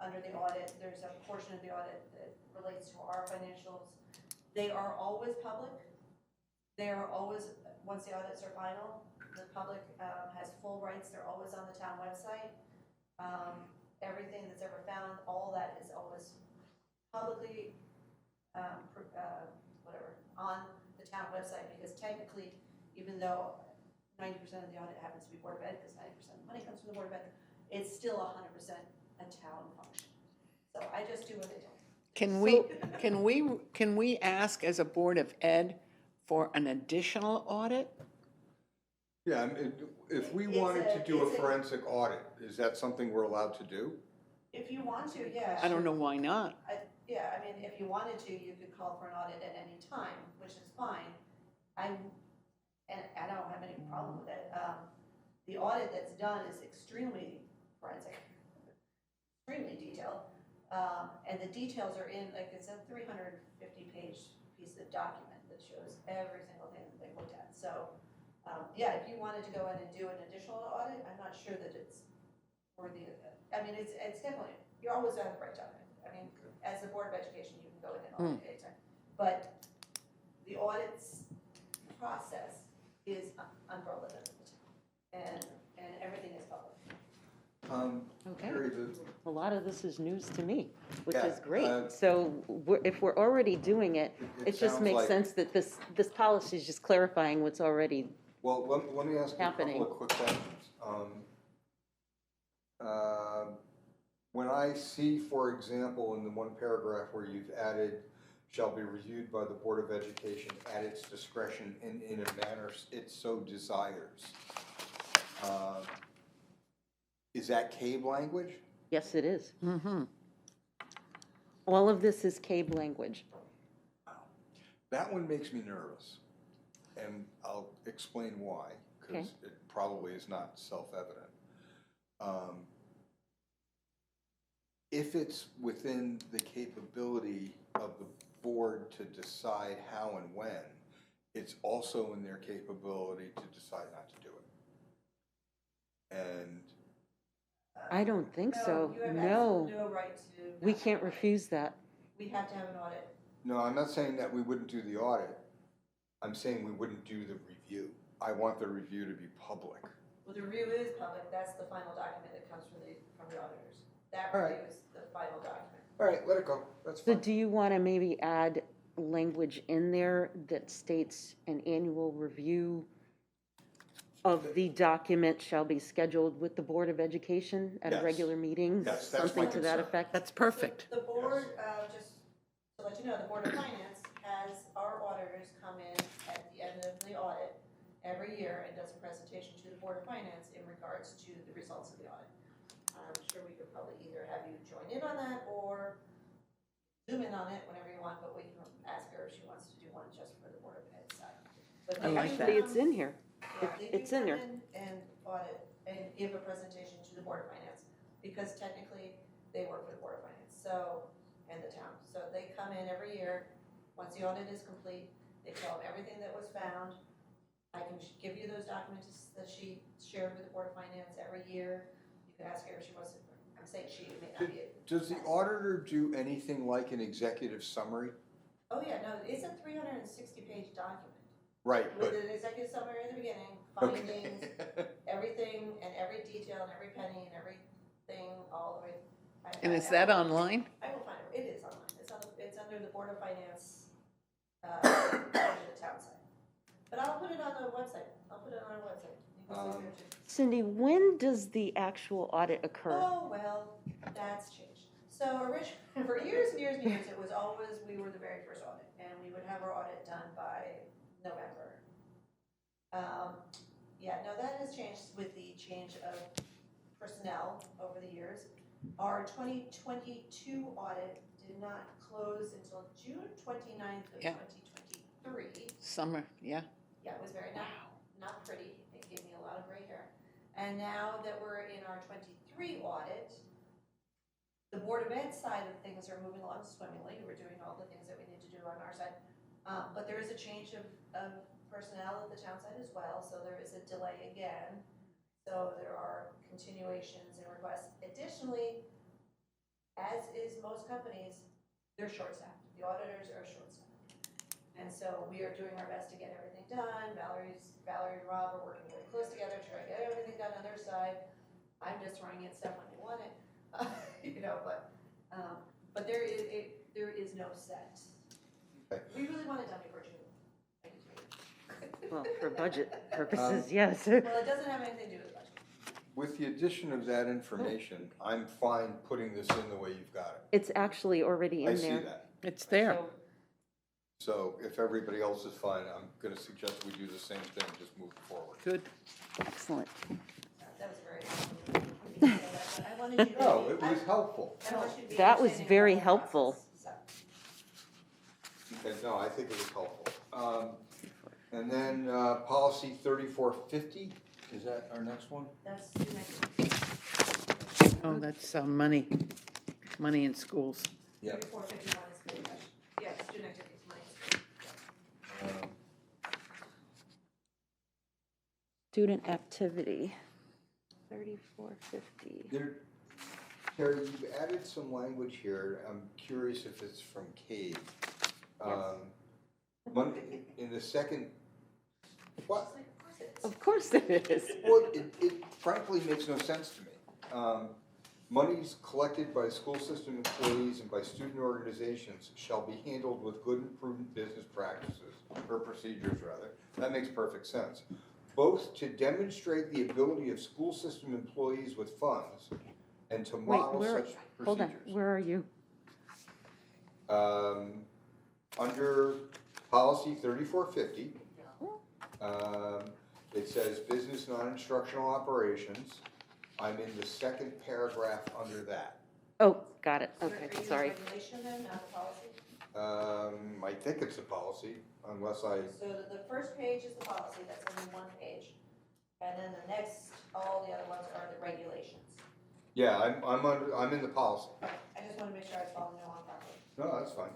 under the audit, there's a portion of the audit that relates to our financials. They are always public. They are always, once the audits are final, the public has full rights. They're always on the town website. Everything that's ever found, all that is always publicly, whatever, on the town website, because technically, even though 90% of the audit happens to be Board of Ed, because 90% of the money comes from the Board of Ed, it's still 100% a town function. So I just do what they tell me. Can we ask as a Board of Ed for an additional audit? Yeah, I mean, if we It's wanted to do a it's forensic audit, is that something we're allowed to do? If you want to, yeah. I don't know why not. Yeah, I mean, if you wanted to, you could call for an audit at any time, which is fine. And I don't have any problem with it. The audit that's done is extremely forensic, extremely detailed. And the details are in, like, it's a 350-page piece of document that shows every single thing that they looked at. So, yeah, if you wanted to go in and do an additional audit, I'm not sure that it's worthy of it. I mean, it's definitely, you always have the right to audit. I mean, as the Board of Education, you can go in and audit anytime. But the audits process is umbrella under the town, and everything is public. Okay. Carrie, A lot of this is news to me, which Yeah, is great. So if we're already doing it, it just sounds makes like- sense that this policy is just clarifying what's already, Well, let me ask you a happening. couple of quick questions. When I see, for example, in the one paragraph where you've added, shall be reviewed by the Board of Education at its discretion and in a manner it so desires. Is that CABE language? yes, it is. All of this is CABE language. That one makes me nervous, and I'll explain why, because Okay. it probably is not self-evident. If it's within the capability of the board to decide how and when, it's also in their capability to decide not to do it. And I don't think so. You have No, absolutely no right to. we can't refuse that. We have to have an audit. no, I'm not saying that we wouldn't do the audit. I'm saying we wouldn't do the review. I want the review to be public. Well, the review is public. That's the final document that comes from the auditors. That All right. review is the final document. All right, let it go. That's So fine. do you want to maybe add language in there that states an annual review of the document shall be scheduled with the Board of Education at a Yes. regular meeting? Yes, that's my Something to that concern. effect? That's perfect. The board, just to let you know, the Board of Finance has our auditors come in at the end of the audit every year and does a presentation to the Board of Finance in regards to the results of the audit. I'm sure we could probably either have you join in on that or zoom in on it whenever you want, but we can ask her if she wants to do one just for the Board of Ed side. But I they like do that. Actually, come- it's in here. Yeah, they do It's in come there. in and audit and give a presentation to the Board of Finance, because technically they work for the Board of Finance, so, and the town. So they come in every year, once the audit is complete, they tell them everything that was found. I can give you those documents that she shared with the Board of Finance every year. You can ask her if she wants to, I'm saying she, it may not be. Does the auditor do anything like an executive summary? Oh, yeah, no, it's a 360-page document. Right, With but, an executive summary in the beginning, okay. findings, everything and every detail and every penny and everything all the way. And is that online? I will find it. It is online. It's under the Board of Finance, under the town site. But I'll put it on the website. I'll put it on our website. You can see there too. Cindy, when does the actual audit occur? Oh, well, that's changed. So originally, for years and years and years, it was always, we were the very first audit, and we would have our audit done by November. Yeah, no, that has changed with the change of personnel over the years. Our 2022 audit did not close until June 29th of Yeah. 2023. Summer, yeah. Yeah, it was very not pretty. It gave me a lot of gray hair. And now that we're in our 23 audit, the Board of Ed side of things are moving along swimmingly. We're doing all the things that we need to do on our side. But there is a change of personnel at the town side as well, so there is a delay again. So there are continuations and requests. Additionally, as is most companies, they're short-staffed. The auditors are short-staffed. And so we are doing our best to get everything done. Valerie and Rob are working really close together to try to get everything done on their side. I'm just throwing in stuff when they want it, but there is no set. Okay. We really want it done before June. Well, for budget purposes, yes. Well, it doesn't have anything to do with budget. with the addition of that information, I'm fine putting this in the way you've got It's actually already it. I in see there. that. It's there. So, So if everybody else is fine, I'm gonna suggest we do the same thing, just move forward. Good. excellent. That was very. I wanted you to. No, it was helpful. I want you to be That was understanding of very the whole helpful. process, so. Okay, no, I think it was helpful. And then, policy 3450, is that our next one? That's the next one. Oh, that's money in schools. Yeah. 3451 is good question. Yeah, student activities, money. Student activity, 3450. There, Terry, you've added some language here, I'm curious if it's from CABE. In the second, what? Of course it is. Of course it is. Well, it frankly makes no sense to me. Monies collected by school system employees and by student organizations shall be handled with good and prudent business practices, or procedures rather. That makes perfect sense. Both to demonstrate the ability of school system employees with funds and to Wait, model where, such hold on, procedures. where are you? Under policy 3450, it says business non-instructional operations. I'm in the second paragraph under that. Oh, got it, Are okay, you sorry. regulation then, not a policy? I think it's a policy, unless I, So the first page is the policy, that's only one page. And then the next, all the other ones are the regulations. yeah, I'm in the policy. I just want to make sure I was following along properly. No, that's fine.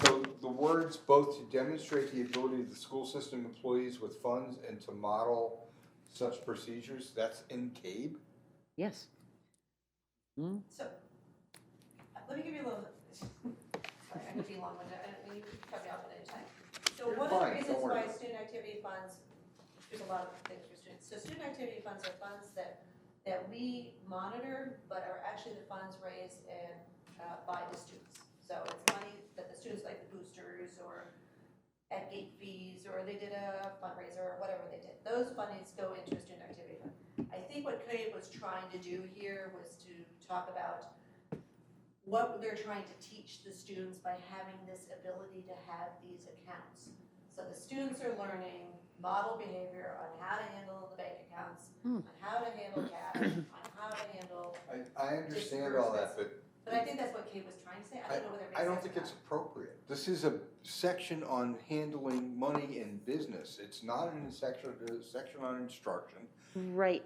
So the words both to demonstrate the ability of the school system employees with funds and to model such procedures, that's in CABE? Yes. So, let me give you a little, sorry, I'm gonna be long-winded, I don't mean you can cut me off at any time. So one of the Fine, reasons don't worry. why student activity funds, there's a lot of things for students. So student activity funds are funds that we monitor, but are actually the funds raised and, by the students. So it's money that the students, like the boosters or at gate fees, or they did a fundraiser or whatever they did. Those fundings go into a student activity fund. I think what CABE was trying to do here was to talk about what they're trying to teach the students by having this ability to have these accounts. So the students are learning model behavior on how to handle the bank accounts, on how to handle cash, on how to handle, I understand all that, but But I think that's what Kate was trying to say. I don't know whether it makes I don't sense think or it's not. appropriate. This is a section on handling money in business. It's not a section on instruction. Right,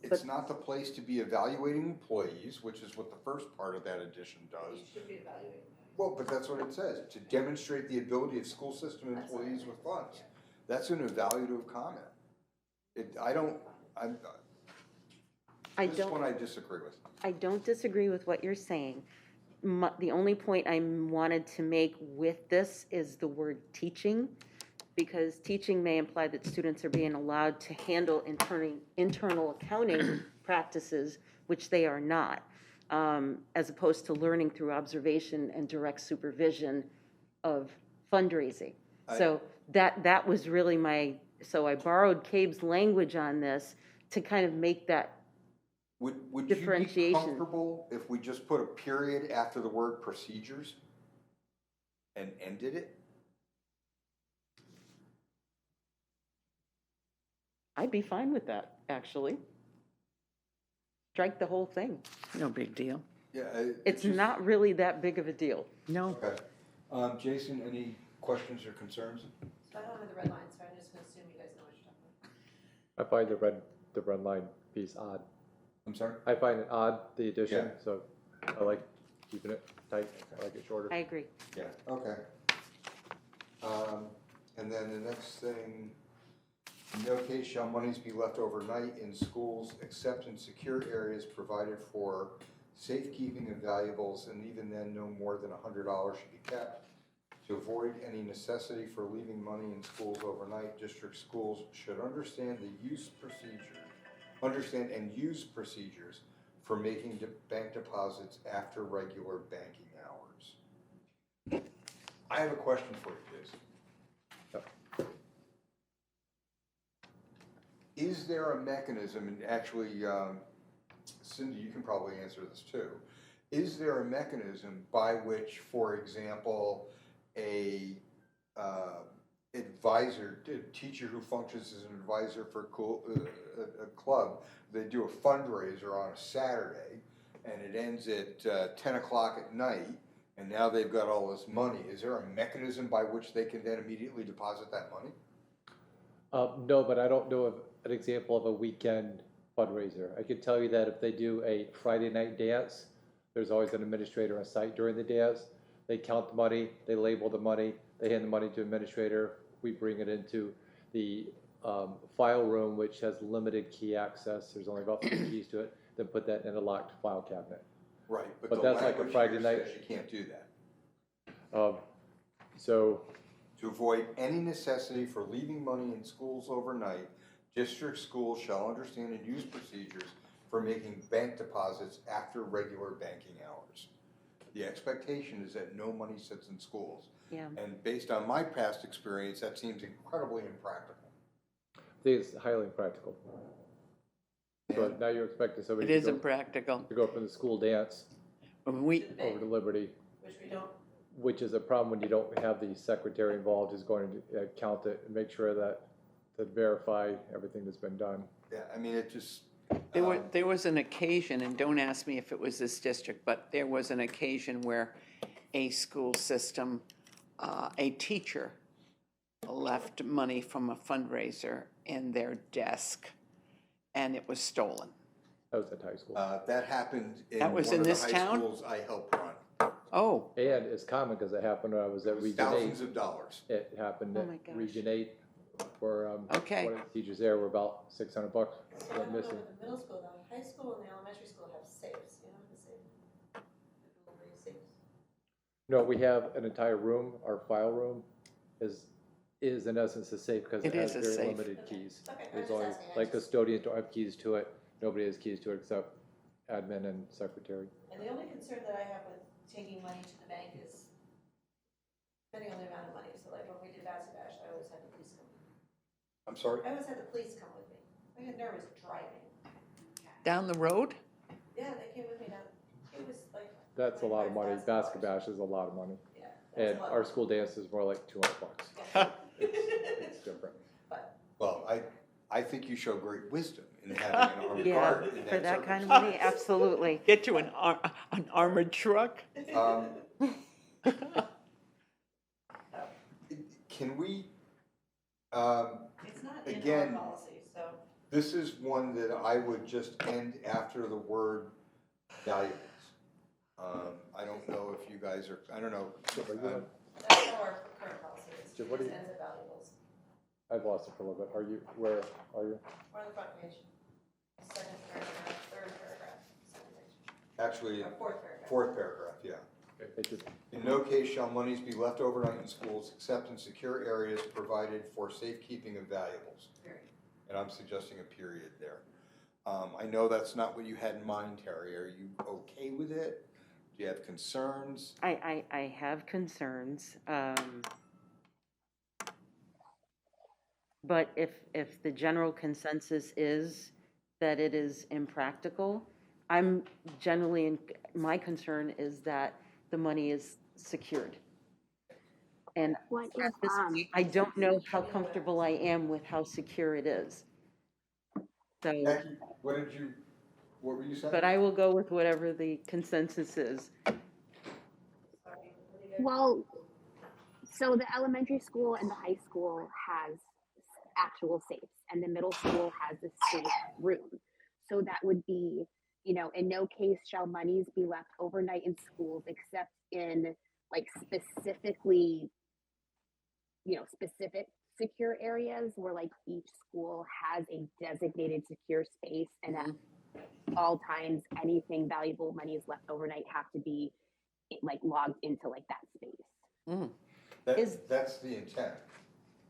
It's But- not the place to be evaluating employees, which is what the first part of that addition does. You should be evaluating. Well, but that's what it says, to demonstrate the ability of school system employees with funds. That's an evaluative comment. This one I disagree with. I don't disagree with what you're saying. The only point I wanted to make with this is the word teaching, because teaching may imply that students are being allowed to handle internal accounting practices, which they are not, as opposed to learning through observation and direct supervision of fundraising. So that was really so I borrowed Cabe's language on this to kind of make that. Would you be Differentiation. comfortable if we just put a period after the word procedures and ended it? I'd be fine with that, actually. Strike the whole thing. No big deal. Yeah. It's not really that big of a deal. No, Okay. Jason, any questions or concerns? So I don't have the red line, so I'm just gonna assume you guys know what you're talking about. I find the red line piece odd. I'm sorry? I find it odd, the addition, Yeah. so I like keeping it tight, I like it shorter. I agree. Yeah. Okay. And then the next thing, in no case shall monies be left overnight in schools except in secure areas provided for safekeeping of valuables, and even then, no more than $100 should be kept. To avoid any necessity for leaving money in schools overnight, district schools should understand and use procedures for making bank deposits after regular banking hours. I have a question for you, Jason. Is there a mechanism, and actually, Cindy, you can probably answer this too. Is there a mechanism by which, for example, a teacher who functions as an advisor for a club, they do a fundraiser on a Saturday, and it ends at 10 o'clock at night, and now they've got all this money. Is there a mechanism by which they can then immediately deposit that money? No, but I don't know of an example of a weekend fundraiser. I can tell you that if they do a Friday night dance, there's always an administrator on site during the dance. They count the money, they label the money, they hand the money to administrator. We bring it into the file room, which has limited key access. There's only about 3 keys to it. Then put that in a locked file cabinet. Right, But but the that's like a language Friday here night. says you can't do that. So To avoid any necessity for leaving money in schools overnight, district schools shall understand and use procedures for making bank deposits after regular banking hours. The expectation is that no money sits in schools. Yeah. And based on my past experience, that seems incredibly impractical. I think it's highly impractical. So And now you're expecting it somebody isn't practical. to go from the school dance We, To the over bank, to Liberty, which we don't, which is a problem when you don't have the secretary involved who's going to count it and make sure that, to verify everything that's been done. Yeah, I mean, it just. there was an occasion, and don't ask me if it was this district, but there was an occasion where a school system, a teacher left money from a fundraiser in their desk, and it was stolen. That was at high school. That happened in That was one in of the this high town? schools I helped run. Oh, And it's common because it happened when I was It at was Region 8. thousands of dollars. It happened Oh at my gosh. Region 8 where Okay. one of the teachers there were about $600 so I went don't know missing. with the middle school though. High school and the elementary school have safes, you know, the safe. The little safes. No, we have an entire room, our file room is in essence a safe because it It has is a very safe. limited Okay. keys. Okay, I'm There's just only, asking, I like just- custodians don't have keys to it, nobody has keys to it except admin and secretary. And the only concern that I have with taking money to the bank is depending on the amount of money. So like when we did Bassy Bash, I always had the police come. I'm sorry? I always had the police come with me. I get nervous driving. down the road? Yeah, they came with me down, it was like. That's a lot of money, $25,000. basket bash is a lot of money. Yeah. that's And a lot our of school dance is more like $200. money. It's different. But Well, I think you show great wisdom and having an armed Yeah, guard in for that kind of circumstance. money, absolutely. Get you an armored truck? Um, Can we, It's not in our again, policy, so. this is one that I would just end after the word valuables. I don't know if you guys are, I don't know. That's how our current policy is. Jim, what do It you- ends at valuables. I've lost it for a little bit. Are you, where are you? We're on the front page. Second paragraph, third paragraph, second page, Actually, or fourth paragraph. fourth paragraph, yeah. It just, In no case shall monies be left overnight in schools except in secure areas provided for safekeeping of valuables. Period. And I'm suggesting a period there. I know that's not what you had in mind, Terry. Are you okay with it? Do you have concerns? I have concerns. But if the general consensus is that it is impractical, I'm generally, my concern is that the money is secured. And What at if, this point, I don't know how comfortable I am with how secure it is. So, Becky, what were you saying? but I will go with whatever the consensus is. Sorry, what do you guys? well, so the elementary school and the high school has actual safes, and the middle school has a safe room. So that would be, you know, in no case shall monies be left overnight in schools except in like specifically, you know, specific secure areas where like each school has a designated secure space, and at all times anything valuable money is left overnight have to be like logged into like that space. That's the intent.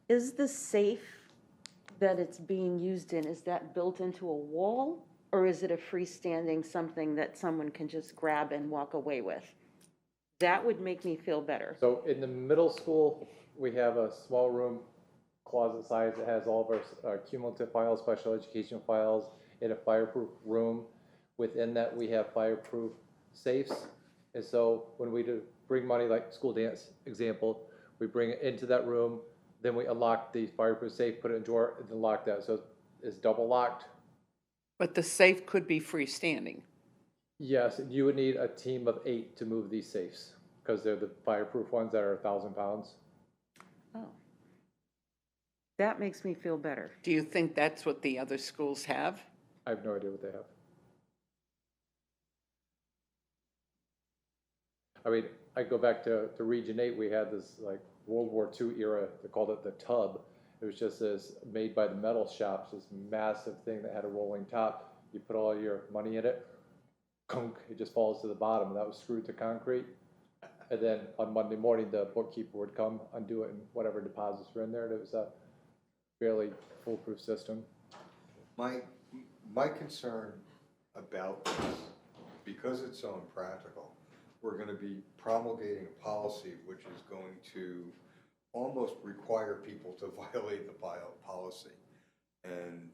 Is the safe that it's being used in, is that built into a wall? Or is it a freestanding something that someone can just grab and walk away with? That would make me feel better. so in the middle school, we have a small room, closet size that has all of our cumulative files, special education files, in a fireproof room. Within that, we have fireproof safes. And so when we do bring money, like school dance example, we bring it into that room, then we unlock the fireproof safe, put it in a drawer, and then lock that. So it's double locked. But the safe could be freestanding. Yes, you would need a team of 8 to move these safes, because they're the fireproof ones that are 1,000 pounds. Oh. That makes me feel better. Do you think that's what the other schools have? I have no idea what they have. I mean, I go back to Region 8, we had this like World War II era, they called it the tub. It was just this, made by the metal shops, this massive thing that had a rolling top. You put all your money in it, kunk, it just falls to the bottom, and that was screwed to concrete. And then on Monday morning, the bookkeeper would come, undo it, and whatever deposits were in there, and it was a fairly foolproof system. My concern about this, because it's so impractical, we're gonna be promulgating a policy which is going to almost require people to violate the policy. And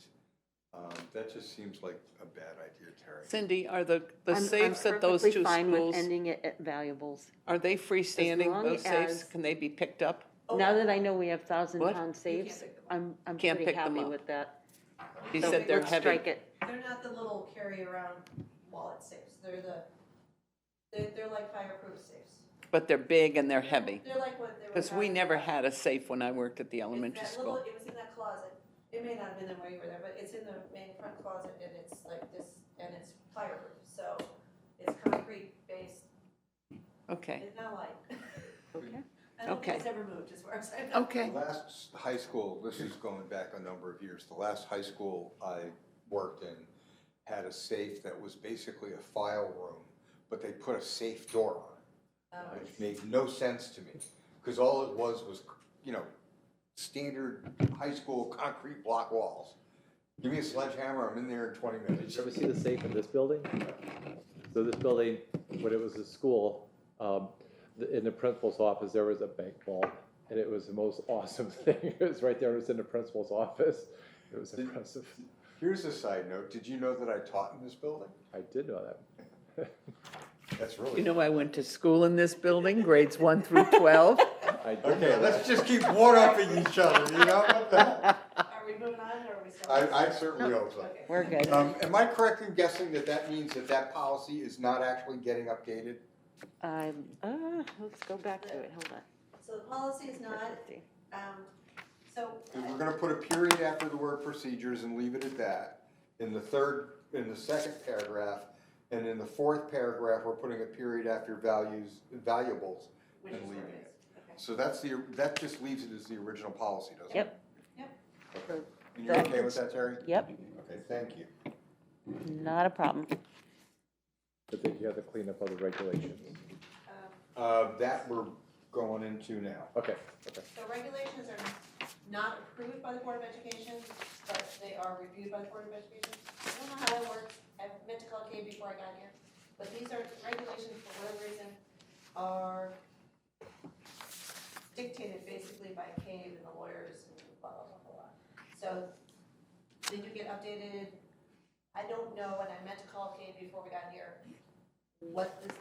that just seems like a bad idea, Terry. Cindy, are the I'm safes at those perfectly two fine with schools, ending it at valuables. are they freestanding, long those safes? as- Can they be picked up? Now that I know we have 1,000-pound What? safes, pick them I'm Can't pretty pick them happy up. with that. You So said they're let's heavy. strike it. They're not the little carry-around wallet safes, they're like fireproof safes. But they're big and they're heavy. They're like what they were. Because we never had a safe when I worked at the elementary school. It was in that closet, it may not have been there while you were there, but it's in the main front closet, and it's like this, and it's fireproof, so it's concrete based, Okay, it's not light. Okay. I don't think it's Okay. ever moved, as far as I know. okay. The last high school, this is going back a number of years, the last high school I worked in had a safe that was basically a file room, but they put a safe door on it, which made no sense to me, because all it was, you know, standard high school concrete block walls. Give me a sledgehammer, I'm in there in 20 Did minutes. you ever see the safe in this building? So this building, when it was a school, in the principal's office, there was a bank vault, and it was the most awesome thing. It was right there, it was in the principal's office. It was impressive. Here's a side note, did you know that I taught in this building? I did know that. That's really. You know, I went to school in this building, grades 1 through 12. I did Okay, know let's that. just keep one-upping each other, you know? Are we moving on, or are we still? I certainly hope so. Okay. We're good. Am I correct in guessing that that means that that policy is not actually getting updated? Let's go back to it, hold on. So the policy is not, so. We're gonna put a period after the word procedures and leave it at that. In the second paragraph, and in the fourth paragraph, we're putting a period after valuables Which and is where leaving it it. is, okay. So that just leaves it as the original policy, doesn't it? Yep. Okay. And you're okay with that, Terry? Yep, Okay, thank you. not a problem. But then you have to clean up other regulations. That we're going into now. Okay, So regulations are not approved by the Board of Education, but they are reviewed by the Board of Education. I don't know how that works, I meant to call Kay before I got here, but these are regulations, for whatever reason, are dictated basically by Kay and the lawyers and blah, blah, blah, blah, blah. So they do get updated. I don't know, and I meant to call Kay before we got here, what this,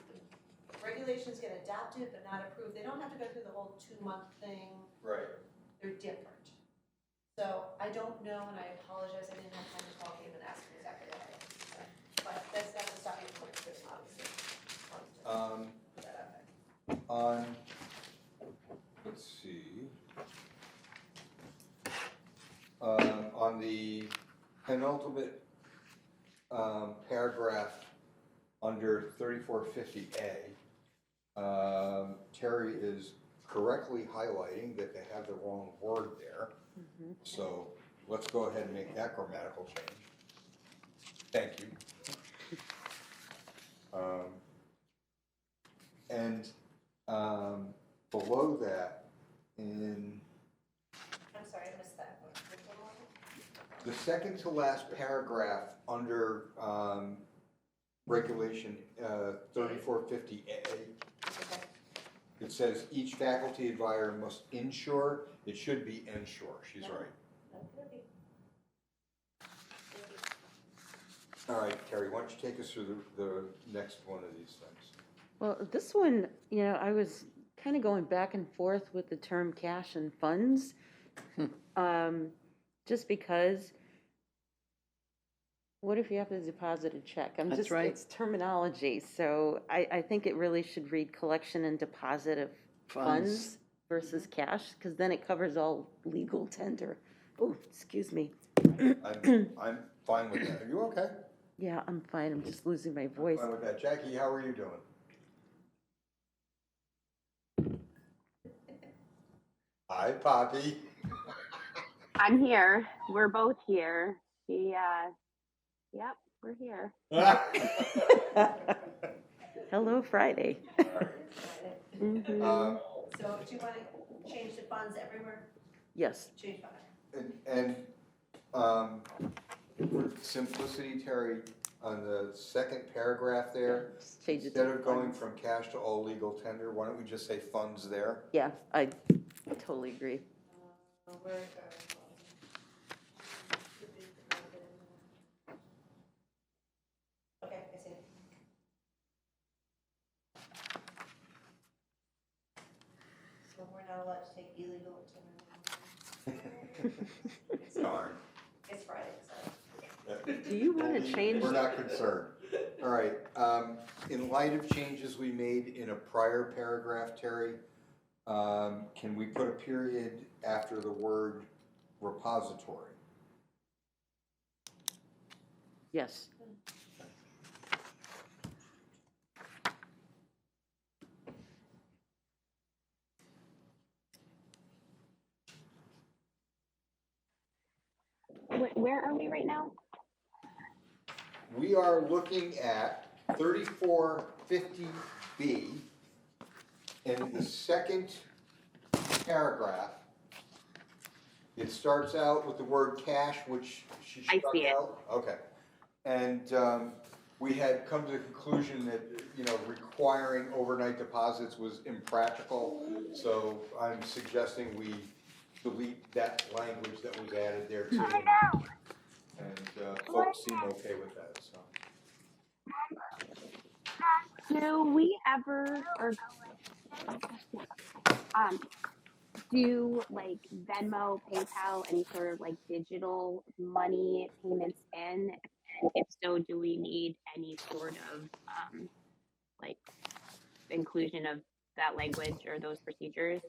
regulations get adopted but not approved. They don't have to go through the whole 2-month thing. Right. They're different. So I don't know, and I apologize, I didn't have time to call him and ask him exactly what I said. But that's a stopping point, because obviously. Put that out there. On, let's see. On the penultimate, paragraph under 3450A, Terry is correctly highlighting that they have the wrong word there. So let's go ahead and make that grammatical change. Thank you. And below that, in I'm sorry, I missed that one. Which one was it? the second to last paragraph under regulation 3450A, Okay. it says each faculty advisor must ensure, it should be ensure, she's right. Okay. All right, Terry, why don't you take us through the next one of these things? Well, this one, I was kind of going back and forth with the term cash and funds. Just because, what if you have to deposit a check? That's right. It's terminology, so I think it really should read collection and deposit of funds versus cash, because then it covers all legal tender. Oh, excuse me. I'm fine with that. Are you okay? Yeah, I'm fine, I'm just losing my voice. Fine with that. Jackie, how are you doing? Hi, Poppy. I'm here. We're both here. Yep, we're here. Hello, Friday. Mhm. So do you want to change the funds everywhere? Yes, Change funds. And for simplicity, Terry, on the second paragraph there, just change it instead to of going funds. from cash to all legal tender, why don't we just say funds there? Yeah, I totally agree. Where, okay, I see. So we're not allowed to take illegal tender. Darn. It's Friday, so. Do you want to change? We're not concerned. All right, in light of changes we made in a prior paragraph, Terry, can we put a period after the word repository? Yes. Where are we right now? We are looking at 3450B in the second paragraph. It starts out with the word cash, which she I struck see it. out. Okay. And we had come to the conclusion that, requiring overnight deposits was impractical. So I'm suggesting we delete that language that was added there too. And folks seem okay with that, so. Do we ever, or, do like Venmo, PayPal, any sort of like digital money payments in? And if so, do we need any sort of like inclusion of that language or those procedures?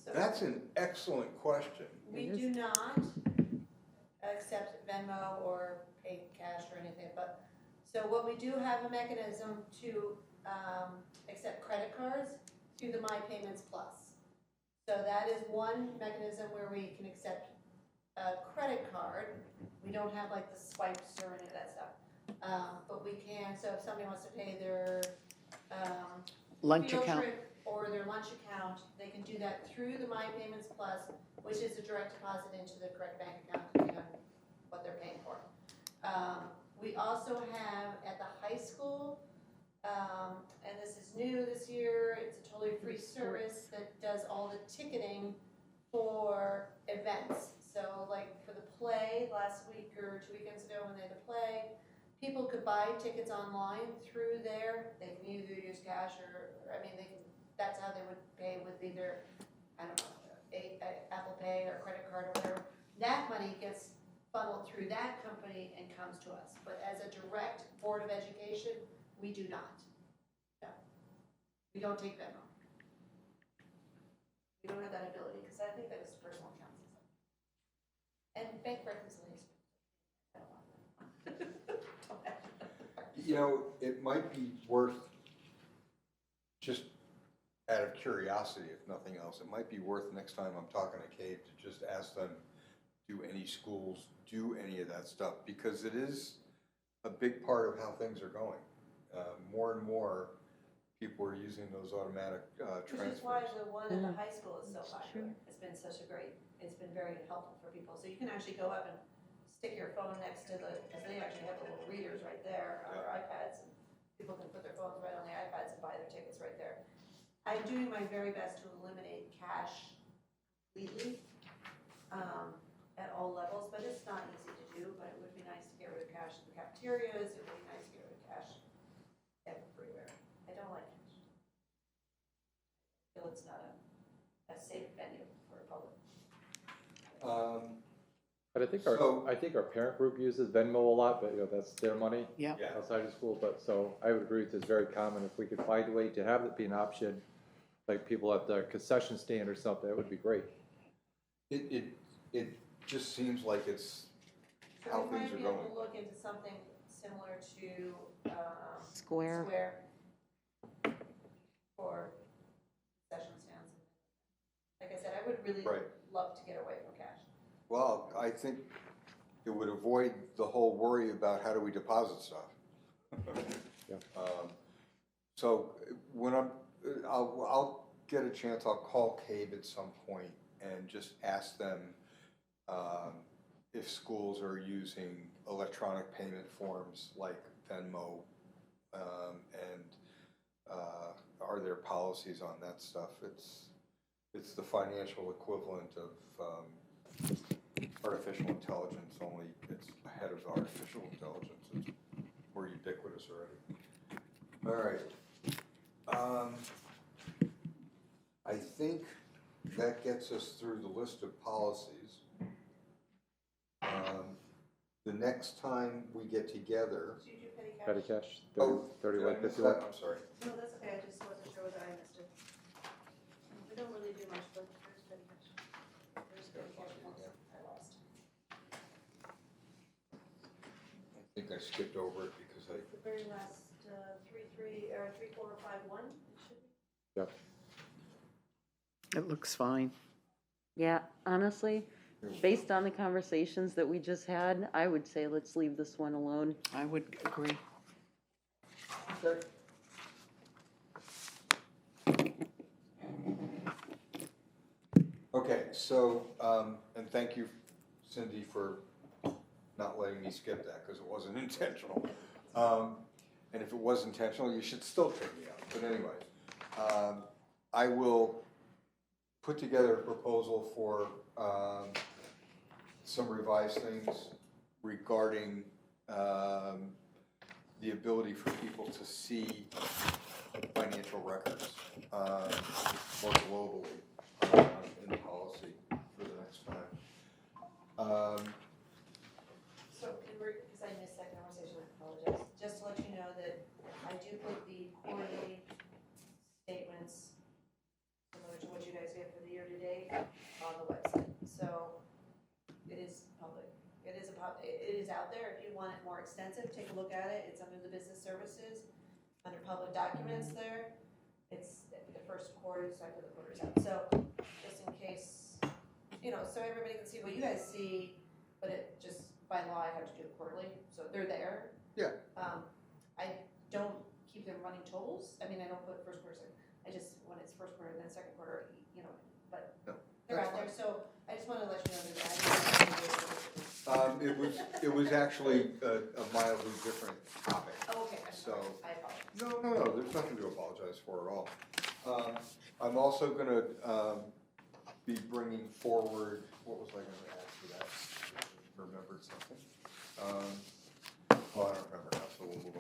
So That's an excellent question. we do not accept Venmo or pay cash or anything, but, so what we do have a mechanism to accept credit cards through the My Payments Plus. So that is one mechanism where we can accept a credit card. We don't have like the swipes or any of that stuff. But we can, so if somebody wants to pay their Lunch field account. trip or their lunch account, they can do that through the My Payments Plus, which is a direct deposit into the correct bank account, depending on what they're paying for. We also have at the high school, and this is new this year, it's a totally free service that does all the ticketing for events. So like for the play last week or 2 weekends ago when they had the play, people could buy tickets online through there. They can either use cash or I mean, they can, that's how they would pay with either, I don't know, a Apple Pay or credit card or whatever. That money gets funneled through that company and comes to us. But as a direct Board of Education, we do not. No. We don't take Venmo. We don't have that ability because I think that is personal accounts. And bank reconciliation. I don't want that. You know, it might be worth, just out of curiosity, if nothing else, it might be worth next time I'm talking to Kate to just ask them, do any schools do any of that stuff? Because it is a big part of how things are going. More and more people are using those automatic Which is why transfers. the one in the high school is so popular. It's been such a great, it's been very helpful for people. So you can actually go up and stick your phone next to the, because they actually have the little readers right there on their iPads. And people can put their phones right on the iPads and buy their tickets right there. I'm doing my very best to eliminate cash completely at all levels, but it's not easy to do. But it would be nice to get rid of cash in the cafeterias. It would be nice to get rid of cash everywhere. I don't like cash. I feel it's not a safe venue for a public. But So- I think our parent group uses Venmo a lot, but that's their money Yeah. Yeah. outside of school. But so I would agree with this, very common. If we could find a way to have it be an option, like people at the concession stand or something, that would be great. It just seems like it's So how we things might are be able going. to look into something similar to Square. for concession stands. Like I said, I would really Right. love to get away from cash. Well, I think it would avoid the whole worry about how do we deposit stuff. Yeah. So when I'll get a chance, I'll call CABE at some point and just ask them if schools are using electronic payment forms like Venmo, and are there policies on that stuff? It's the financial equivalent of artificial intelligence, only it's ahead of artificial intelligence. It's more ubiquitous already. All right. I think that gets us through the list of policies. The next time we get together, Did you do petty cash? Petty cash, oh, 31, did I miss 51. that? I'm sorry. No, that's okay, I just wasn't sure whether I missed it. We don't really do much, but there's petty cash. There's petty cash once I lost. I think I skipped over it because The very last, 3451, it should be. Yep. It looks fine. Yeah, honestly, based on the conversations that we just had, I would say let's leave this one alone. I would agree. Okay, so, and thank you, Cindy, for not letting me skip that, because it wasn't intentional. And if it was intentional, you should still take me out, but anyway. I will put together a proposal for some revised things regarding the ability for people to see financial records more globally. is out there. If you want it more extensive, take a look at it. It's under the business services, under public documents there. It's the first quarter, so after the quarter's out. So just in case, you know, so everybody can see what you guys see, but it just, by law, I have to do it quarterly, so they're there. Yeah. I don't keep them running totals. I mean, I don't put first quarter, I just, when it's first quarter and then second quarter, you know, but No, they're that's out there, fine. so I just wanna let you know that It was actually a mildly different topic. Oh, okay, I'm sorry. So- I apologize. No, there's nothing to apologize for at all. I'm also gonna be bringing forward, what was I gonna add to that? Remembered something. Well, I don't remember now, so we'll move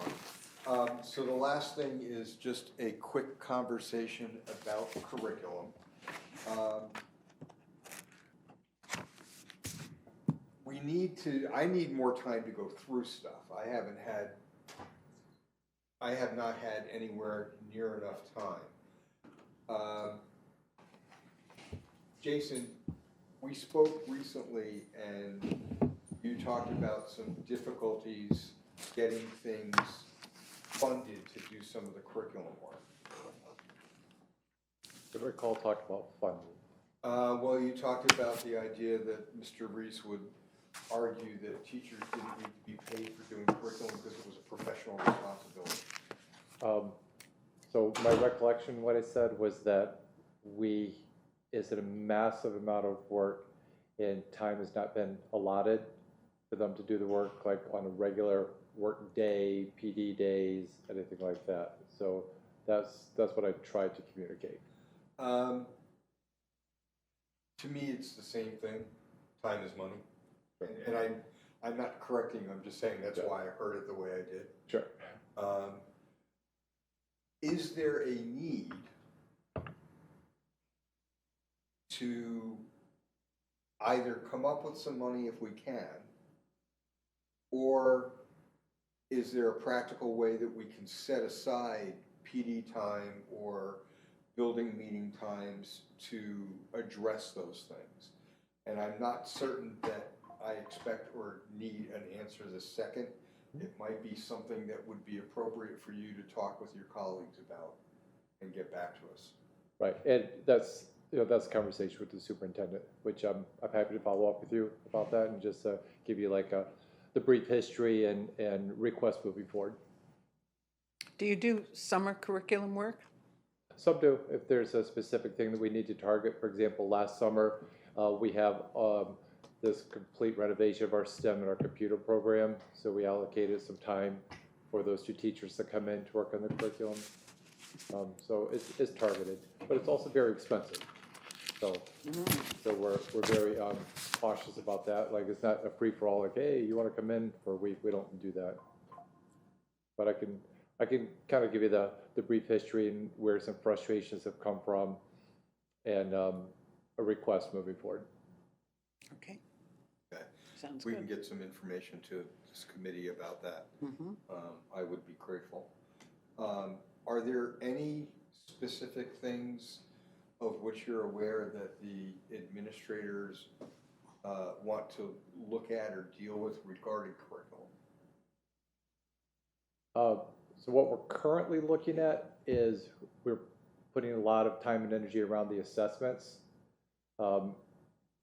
on. So the last thing is just a quick conversation about curriculum. I need more time to go through stuff. I have not had anywhere near enough time. Jason, we spoke recently and you talked about some difficulties getting things funded to do some of the curriculum work. I recall talking about funding. Well, you talked about the idea that Mr. Reese would argue that teachers didn't need to be paid for doing curriculum because it was a professional responsibility. So my recollection, what I said was that it's a massive amount of work and time has not been allotted for them to do the work like on a regular work day, PD days, anything like that. So that's what I tried to communicate. To me, it's the same thing. Time is money. And I'm not correcting you, I'm just saying that's why I heard it the way I did. Sure. Is there a need to either come up with some money if we can, or is there a practical way that we can set aside PD time or building meeting times to address those things? And I'm not certain that I expect or need an answer this second. It might be something that would be appropriate for you to talk with your colleagues about and get back to us. Right, and that's a conversation with the superintendent, which I'm happy to follow up with you about that and just give you like the brief history and request moving forward. Do you do summer curriculum work? Some do, if there's a specific thing that we need to target. For example, last summer, we have this complete renovation of our STEM and our computer program. So we allocated some time for those two teachers to come in to work on the curriculum. So it's targeted, but it's also very expensive. So we're very cautious about that. Like it's not a free for all. Like, hey, you want to come in for a week? We don't do that. But I can kind of give you the brief history and where some frustrations have come from, and a request moving forward. Okay, Okay. sounds We can good. get some information to this committee about that. Mhm. I would be grateful. Are there any specific things of which you're aware that the administrators want to look at or deal with regarding curriculum? So what we're currently looking at is we're putting a lot of time and energy around the assessments.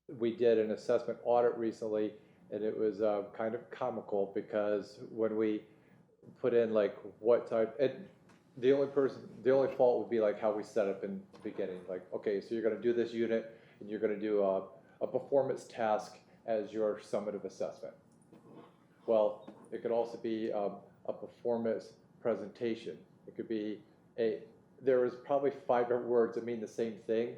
We did an assessment audit recently, and it was kind of comical because when we put in like what type, and the only fault would be like how we set up in the beginning. Like, okay, so you're going to do this unit, and you're going to do a performance task as your summative assessment. Well, it could also be a performance presentation. It could be there is probably 5 different words that mean the same thing.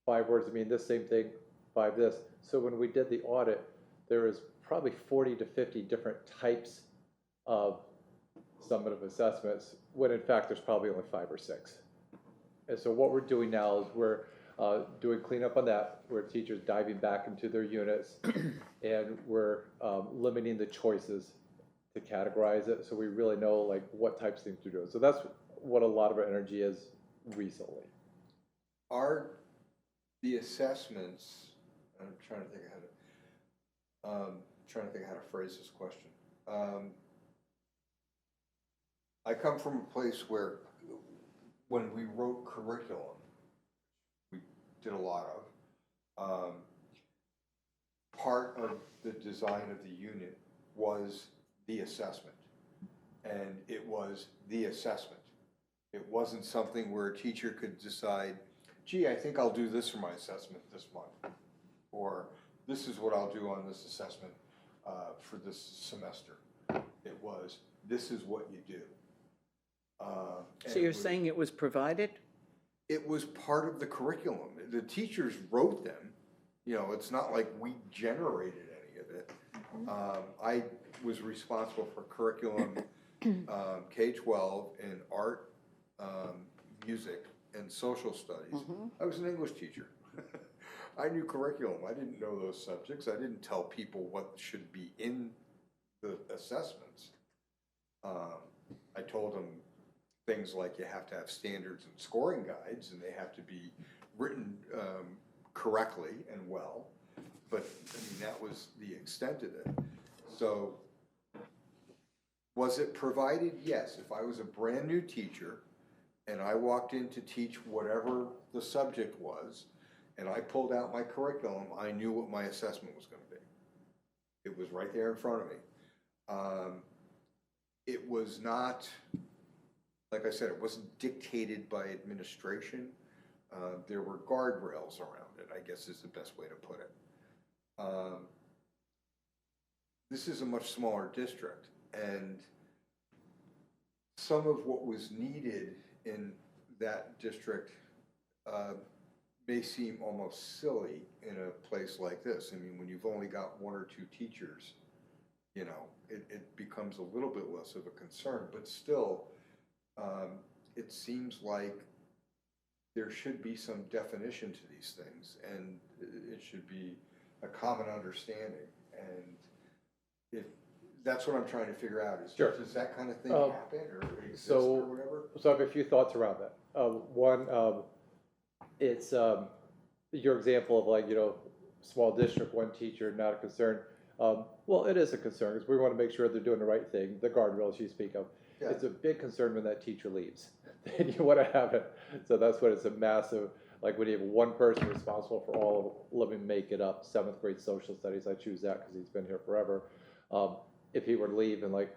5 words that mean the same thing, 5 this. So when we did the audit, there was probably 40 to 50 different types of summative assessments, when in fact there's probably only 5 or 6. And so what we're doing now is we're doing cleanup on that, where teachers diving back into their units, and we're limiting the choices to categorize it, so we really know like what types of things to do. So that's what a lot of our energy is recently. Are the assessments, I'm trying to think ahead trying to think how to phrase this question. I come from a place where when we wrote curriculum, we did a lot of, part of the design of the unit was the assessment. And it was the assessment. It wasn't something where a teacher could decide, gee, I think I'll do this for my assessment this month. Or this is what I'll do on this assessment for this semester. It was, this is what you do. And So it you're was- saying it was provided? It was part of the curriculum. The teachers wrote them. You know, it's not like we generated any of it. I was responsible for curriculum K-12 in art, music, and social studies. I was an English teacher. I knew curriculum. I didn't know those subjects. I didn't tell people what should be in the assessments. I told them things like you have to have standards and scoring guides, and they have to be written correctly and well. But, I mean, that was the extent of it. So, was it provided? Yes. If I was a brand new teacher and I walked in to teach whatever the subject was, and I pulled out my curriculum, I knew what my assessment was going to be. It was right there in front of me. It was not, like I said, it wasn't dictated by administration. There were guardrails around it, I guess is the best way to put it. This is a much smaller district, and some of what was needed in that district may seem almost silly in a place like this. I mean, when you've only got one or two teachers, you know, it becomes a little bit less of a concern, but still, it seems like there should be some definition to these things, and it should be a common understanding. And if that's what I'm trying to figure out is, Sure. does that kind of thing happen or exist so- or whatever? So I have a few thoughts around that. One, it's your example of like, you know, small district, one teacher, not a concern. Well, it is a concern because we want to make sure they're doing the right thing, the guardrails you speak of. Yeah. It's a big concern when that teacher leaves. Then you want to have it. So that's what it's a massive, like when you have one person responsible for all of, let me make it up, 7th grade social studies, I choose that because he's been here forever. If he were to leave and like,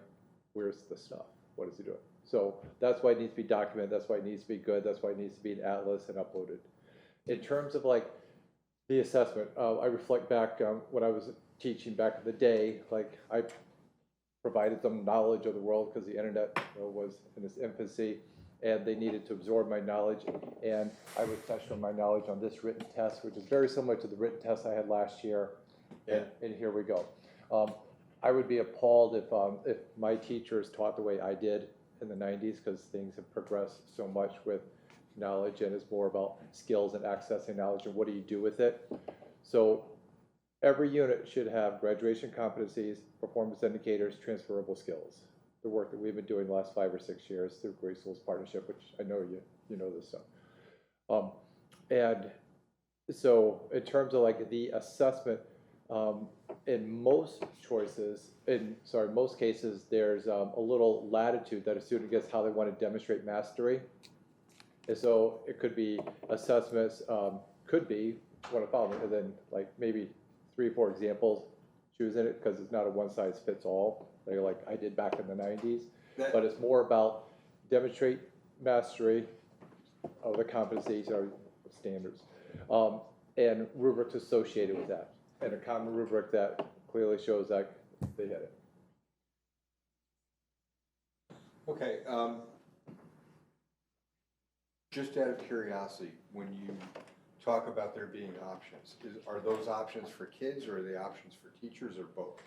where's the stuff? What is he doing? So that's why it needs to be documented. That's why it needs to be good. That's why it needs to be an atlas and uploaded. In terms of like the assessment, I reflect back when I was teaching back in the day, like I provided them knowledge of the world because the internet was in its infancy and they needed to absorb my knowledge. And I would touch on my knowledge on this written test, which is very similar to the written test I had last year. And here we go. I would be appalled if my teachers taught the way I did in the 90s because things have progressed so much with knowledge and it's more about skills and accessing knowledge and what do you do with it. So every unit should have graduation competencies, performance indicators, transferable skills. The work that we've been doing the last 5 or 6 years through Great Schools Partnership, which I know you know this stuff. And so in terms of like the assessment, in most most cases, there's a little latitude that a student gets how they want to demonstrate mastery. And so it could be assessments, could be what I follow, and then like maybe 3 or 4 examples, choosing it because it's not a one size fits all. Like I did back in the 90s, but it's more about demonstrate mastery of the competencies or standards, and rubrics associated with that, and a common rubric that clearly shows that they hit it. Okay, just out of curiosity, when you talk about there being options, are those options for kids or are they options for teachers or both?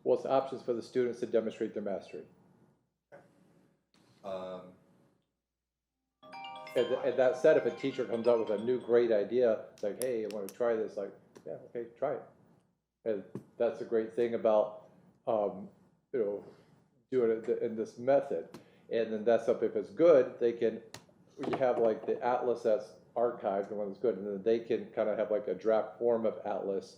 Well, it's options for the students to demonstrate their mastery. And that said, if a teacher comes up with a new great idea, it's like, hey, I want to try this, like, yeah, okay, try it. And that's a great thing about, doing it in this method. And then that's up, if it's good, you have like the atlas that's archived, the one that's good, and then they can kind of have like a draft form of atlas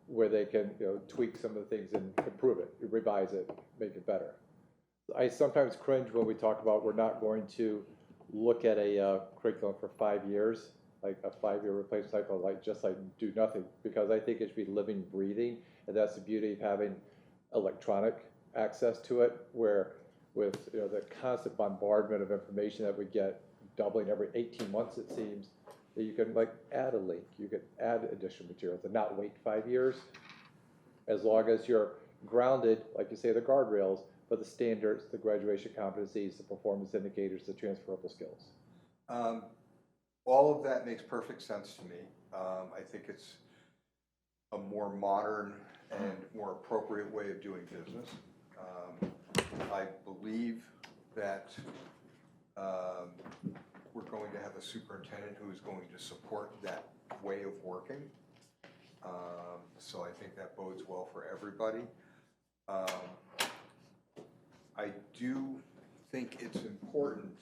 where they can, tweak some of the things and improve it, revise it, make it better. I sometimes cringe when we talk about we're not going to look at a curriculum for 5 years, like a 5-year replacement cycle, just do nothing, because I think it should be living, breathing, and that's the beauty of having electronic access to it, where with the constant bombardment of information that we get, doubling every 18 months it seems, that you can add a link, you can add additional materials and not wait 5 years, as long as you're grounded, like you say, the guardrails, but the standards, the graduation competencies, the performance indicators, the transferable skills. All of that makes perfect sense to me. I think it's a more modern and more appropriate way of doing business. I believe that we're going to have a superintendent who is going to support that way of working. So I think that bodes well for everybody. I do think it's important,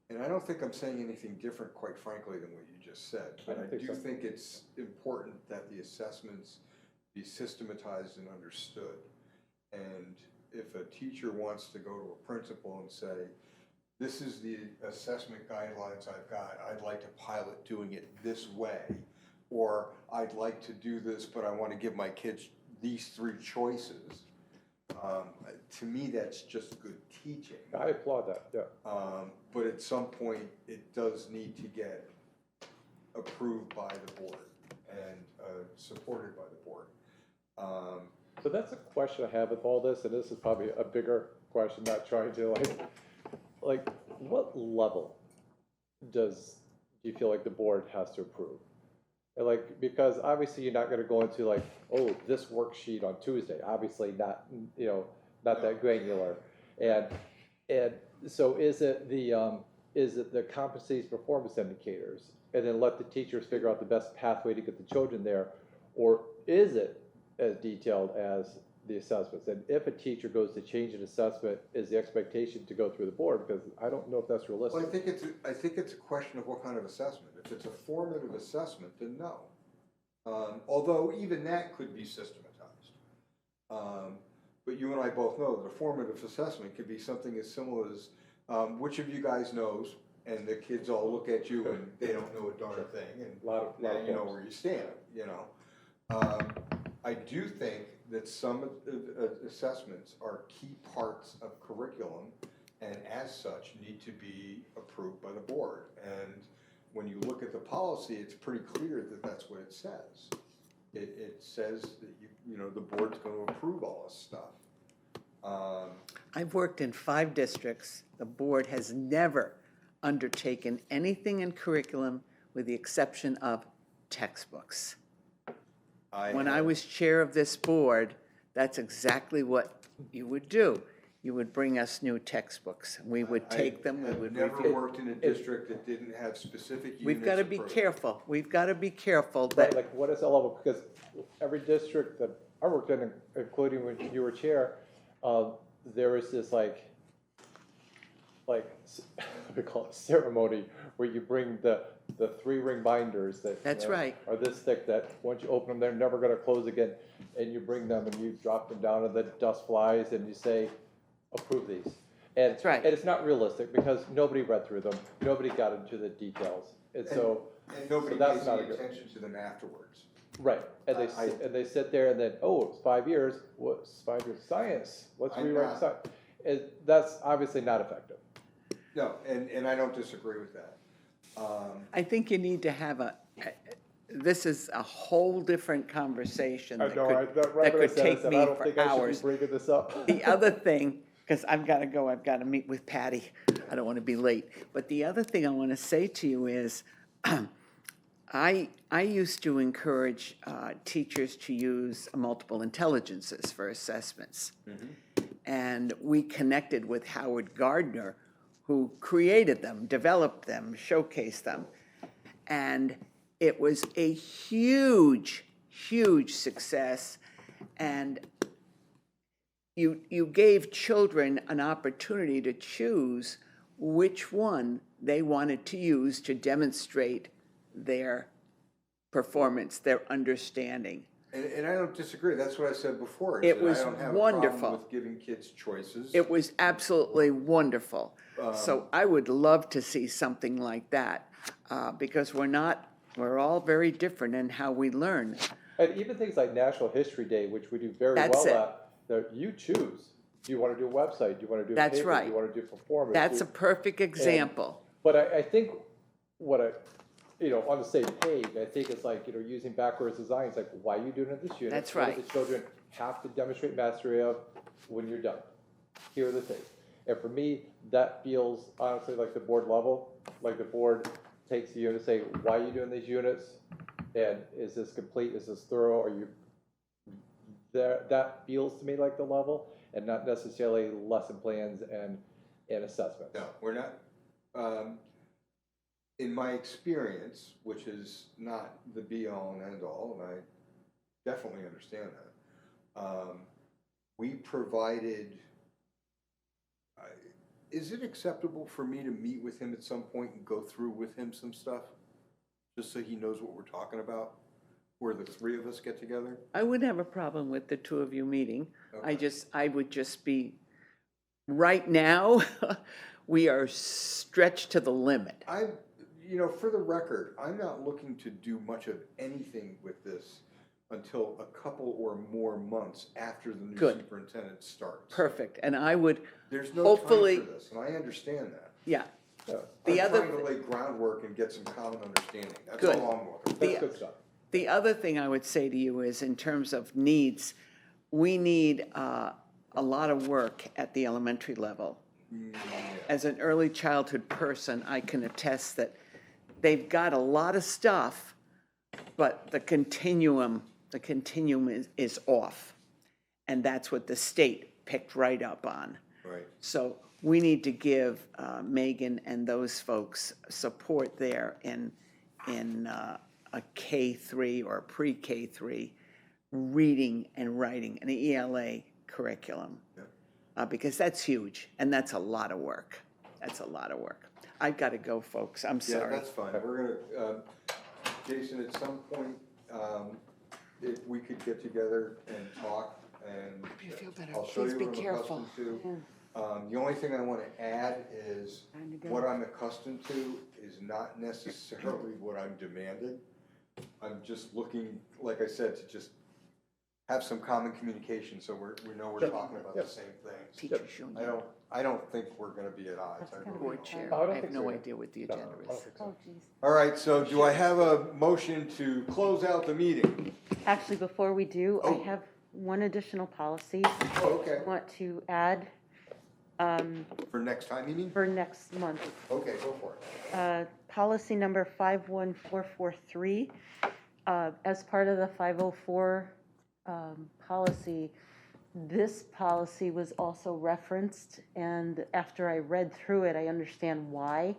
and I don't think I'm saying anything different, quite frankly, than what you just said, but I do think it's important that the assessments be systematized and understood. And if a teacher wants to go to a principal and say, this is the assessment guidelines I've got, I'd like to pilot doing it this way, or I'd like to do this, but I want to give my kids these 3 choices. To me, that's just good teaching. I applaud that, yeah. But at some point, it does need to get approved by the board and supported by the board. So that's a question I have with all this, and this is probably a bigger question, not trying to what level do you feel like the board has to approve? And because obviously you're not going to go into oh, this worksheet on Tuesday, obviously not, not that granular. And so is it the competencies performance indicators, and then let the teachers figure out the best pathway to get the children there, or is it as detailed as the assessments? And if a teacher goes to change an assessment, is the expectation to go through the board? Because I don't know if that's realistic. Well, I think it's a question of what kind of assessment. If it's a formative assessment, then no. Although even that could be systematized. But you and I both know that a formative assessment could be something as simple as, which of you guys knows, and the kids all look at you and they don't know a darn thing, and Lot now of you know forms. where you stand, I do think that some assessments are key parts of curriculum, and as such need to be approved by the board. And when you look at the policy, it's pretty clear that that's what it says. It says that the board's going to approve all this stuff. I've worked in 5 districts. The board has never undertaken anything in curriculum with the exception of textbooks. When I was chair of this board, that's exactly what you would do. You would bring us new textbooks. We would take them, we would I've never review. worked in a district that didn't have specific units. We've got to be approved. careful. We've got to be careful But that, what is the level? Because every district that I worked in, including when you were chair, there was this we call it ceremony, where you bring the 3-ring binders that That's right. are this thick, that once you open them, they're never going to close again, and you bring them and you drop them down and the dust flies and you say, approve these. And, That's right. And it's not realistic because nobody read through them, nobody got into the details, and so. And nobody so that's pays not any a good- attention to them afterwards. Right, and I- they sit there and then, oh, it's 5 years, what's 5 years? Science, let's I'm rewrite not- science. That's obviously not effective. No, and I don't disagree with that. I think you need to have this is a whole different conversation that could take me for hours. Bringing this up. The other thing, because I've got to go, I've got to meet with Patty. I don't want to be late. But the other thing I want to say to you is, I used to encourage teachers to use multiple intelligences for assessments. And we connected with Howard Gardner, who created them, developed them, showcased them. And it was a huge, huge success. And you gave children an opportunity to choose which one they wanted to use to demonstrate their performance, their understanding. And I don't disagree, that's what I said before. It is that was I don't have a wonderful. problem with giving kids choices. It was absolutely wonderful. So I would love to see something like that, because we're all very different in how we learn. And even things like National History Day, which we do very That's well it. at, that you choose. Do you want to do a website? Do you want to do a That's paper? right. Do you want to do performance? That's Do- a perfect example. But I think what on the same page, I think it's like, using backwards design, it's like, why are you doing it this unit? That's What do right. the children have to demonstrate mastery of when you're done? Here are the things. And for me, that feels honestly like the board level, like the board takes the unit and say, why are you doing these units? And is this complete? Is this thorough? Are you there? That feels to me like the level, and not necessarily lesson plans and assessments. No, we're not, in my experience, which is not the be-all and end-all, and I definitely understand that, we provided, is it acceptable for me to meet with him at some point and go through with him some stuff? Just so he knows what we're talking about, where the three of us get together? I wouldn't have a problem with the two of you meeting. Okay. I would just be, right now, we are stretched to the limit. For the record, I'm not looking to do much of anything with this until a couple or more months after the new Good. superintendent starts. Perfect, and I would, There's no Hopefully- time for this, and I understand that. yeah. Yeah, The I'm other trying to lay groundwork and get some common understanding. That's Good. all I'm looking for. that's good stuff. The other thing I would say to you is, in terms of needs, we need a lot of work at the elementary level. As an early childhood person, I can attest that they've got a lot of stuff, but the continuum is off. And that's what the state picked right up on. Right. So we need to give Megan and those folks support there in a K-3 or a pre-K-3 reading and writing, an ELA curriculum. Because that's huge, and that's a lot of work. That's a lot of work. I've got to go, folks. I'm Yeah, sorry. that's fine. We're gonna, Jason, at some point, if we could get together and talk, and Hope you feel better. I'll show Please you be what I'm careful. accustomed to. The only thing I want to add is, what I'm accustomed to is not necessarily what I'm demanded. I'm just looking, like I said, to just have some common communication, so we know we're talking about the same things. Teachers union, I don't think we're gonna be at odds. I really board don't. chair. I don't I have think no so. idea what the No, agenda I don't is. think so. Oh, geez. All right, so do I have a motion to close out the meeting? Actually, before we do, I Oh. have one additional policy Oh, okay. I want to add For next time, you mean? for next month. Okay, go for it. Policy number 51443, as part of the 504 policy, this policy was also referenced, and after I read through it, I understand why.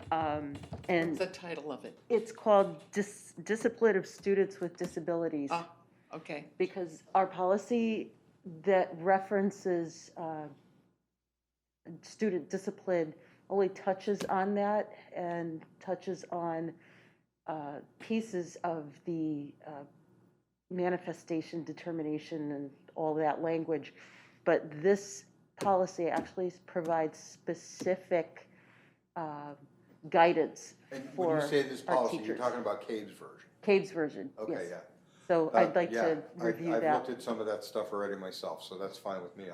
What's And the title of it? it's called Discipline of Students with Disabilities. Oh, okay. Because our policy that references student discipline only touches on that and touches on pieces of the manifestation, determination, and all that language. But this policy actually provides specific guidance And when for you say this our policy, you're teachers. talking about CABE's version? CABE's version, Okay, yes. yeah. So I'd like Yeah, to review I've that. looked at some of that stuff already myself, so that's fine with me.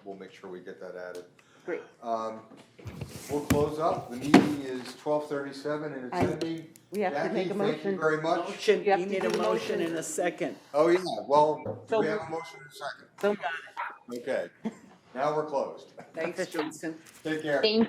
We'll make sure we get that added. Great. We'll close up. The meeting is 12:37 and it's ending. We have to Jackie, make a thank you motion. very much. Motion, You have you to need do a the motion motion. in a second. Oh, yeah, well, do So we have a motion in a second? So Okay, now we're closed. Thanks, Jason. Take care. Thank